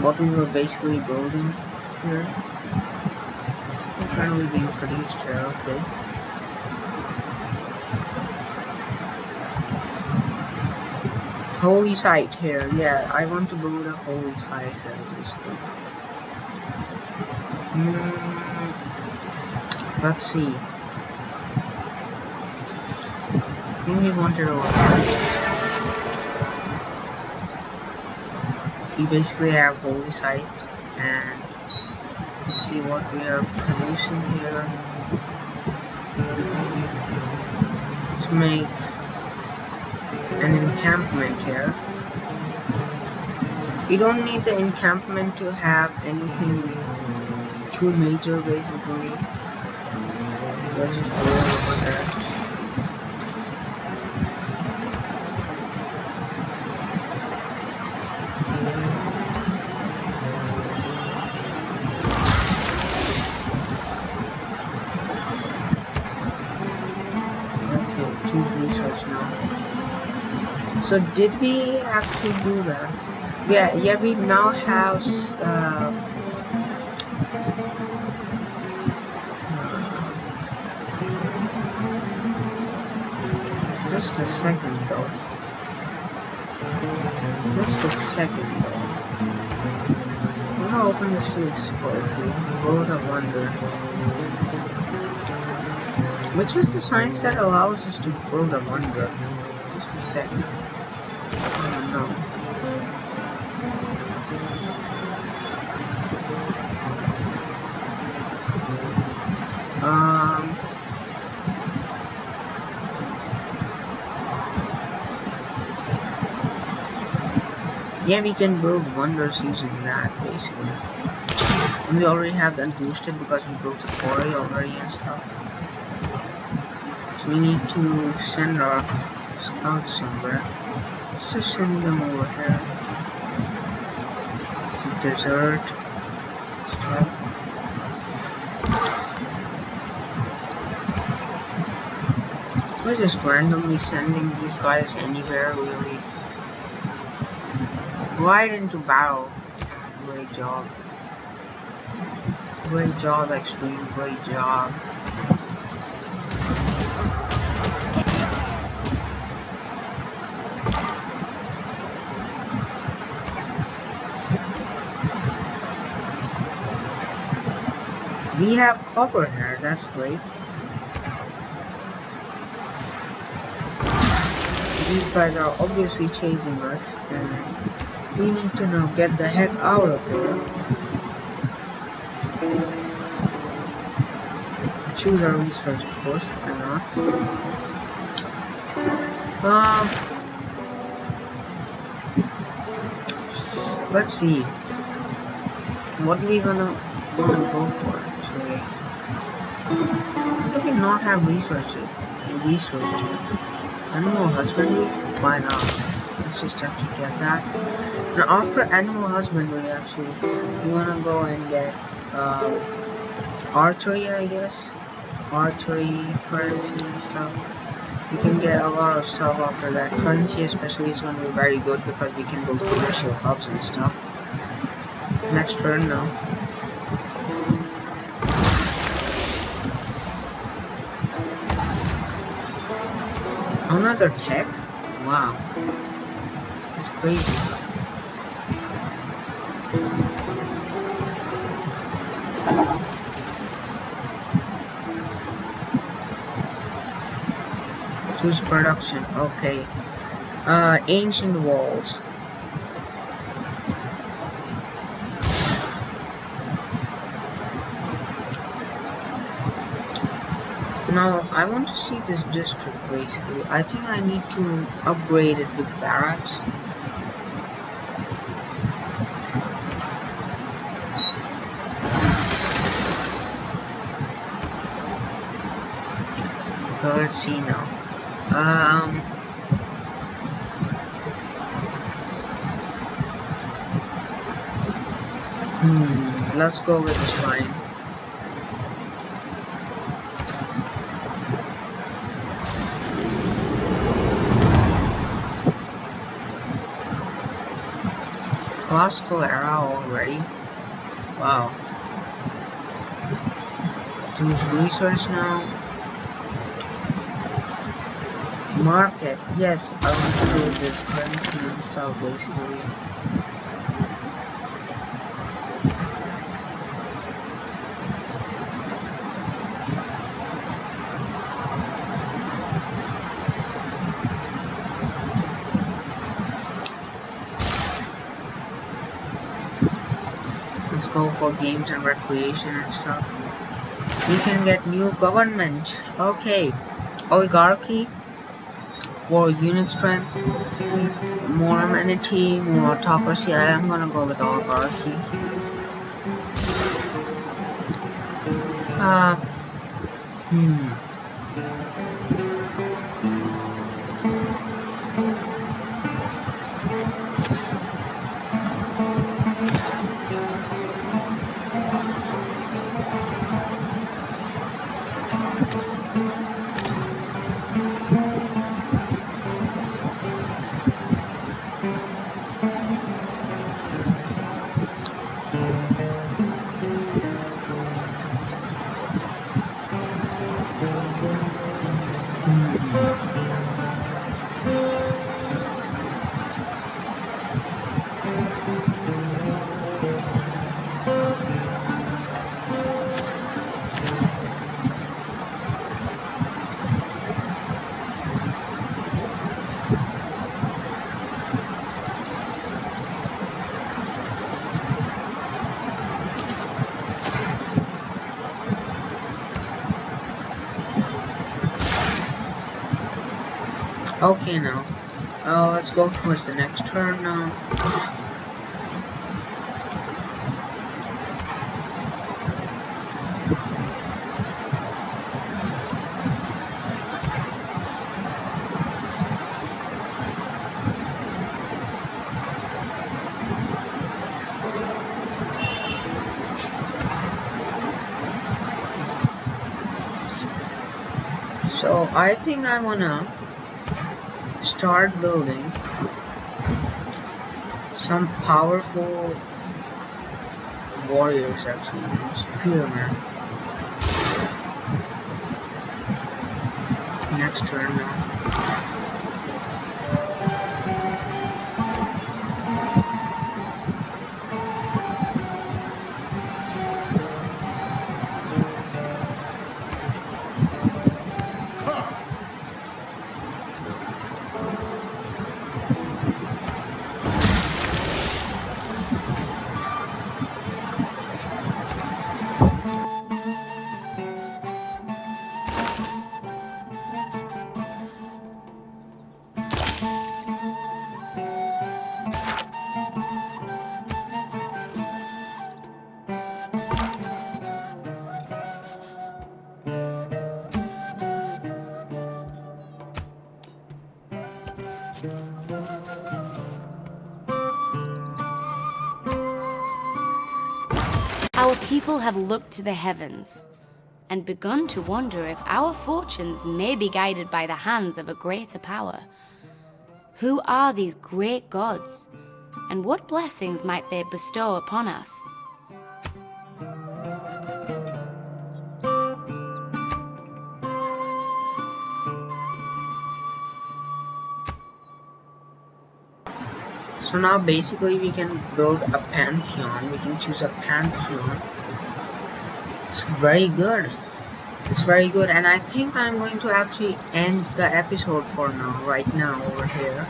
what we were basically building here. It's currently being produced here, okay. Holy site here, yeah, I want to build a holy site here basically. Let's see. I think we wanted over. We basically have holy site, and let's see what we are producing here. Let's make an encampment here. We don't need the encampment to have anything too major basically. Let's just go over there. Okay, choose research now. So did we actually do that? Yeah, we now have just a second though. Just a second though. I'm gonna open the Civics poetry. World of Wonder. Which was the science that allows us to build a wonder? Just a sec. I don't know. Yeah, we can build wonders using that, basically. And we already have that boosted because we built a quarry already and stuff. So we need to send our scouts somewhere. Let's just send them over here. It's a desert stuff. We're just randomly sending these guys anywhere, really. Right into battle. Great job. Great job, Xtreme. Great job. We have copper here, that's great. These guys are obviously chasing us, and we need to now get the heck out of here. Choose our research, of course, why not? Let's see. What are we gonna go for, actually? Why do we not have research here? Animal husbandry? Why not? Let's just have to get that. Now after animal husbandry, actually, we wanna go and get archery, I guess. Archery, currency and stuff. We can get a lot of stuff after that. Currency especially is gonna be very good because we can build commercial hubs and stuff. Next turn now. Another tech? Wow. It's crazy. Choose production. Okay. Ancient walls. Now, I want to see this district basically. I think I need to upgrade it with barracks. Okay, let's see now. Let's go with the shrine. Classical era already. Wow. Choose research now. Market. Yes, I want to do this currency and stuff basically. Let's go for games and recreation and stuff. We can get new government. Okay. Oligarchy. More unit strength. More amenity. More autocracy. I am gonna go with oligarchy. Okay now. Let's go towards the next turn now. So I think I wanna start building some powerful warriors actually. Spearman. Next turn now. Our people have looked to the heavens and begun to wonder if our fortunes may be guided by the hands of a greater power. Who are these great gods, and what blessings might they bestow upon us? So now basically we can build a pantheon. We can choose a pantheon. It's very good. It's very good, and I think I'm going to actually end the episode for now, right now, over here.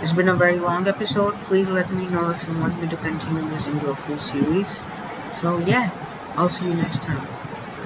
It's been a very long episode. Please let me know if you want me to continue this into a full series. So yeah, I'll see you next time.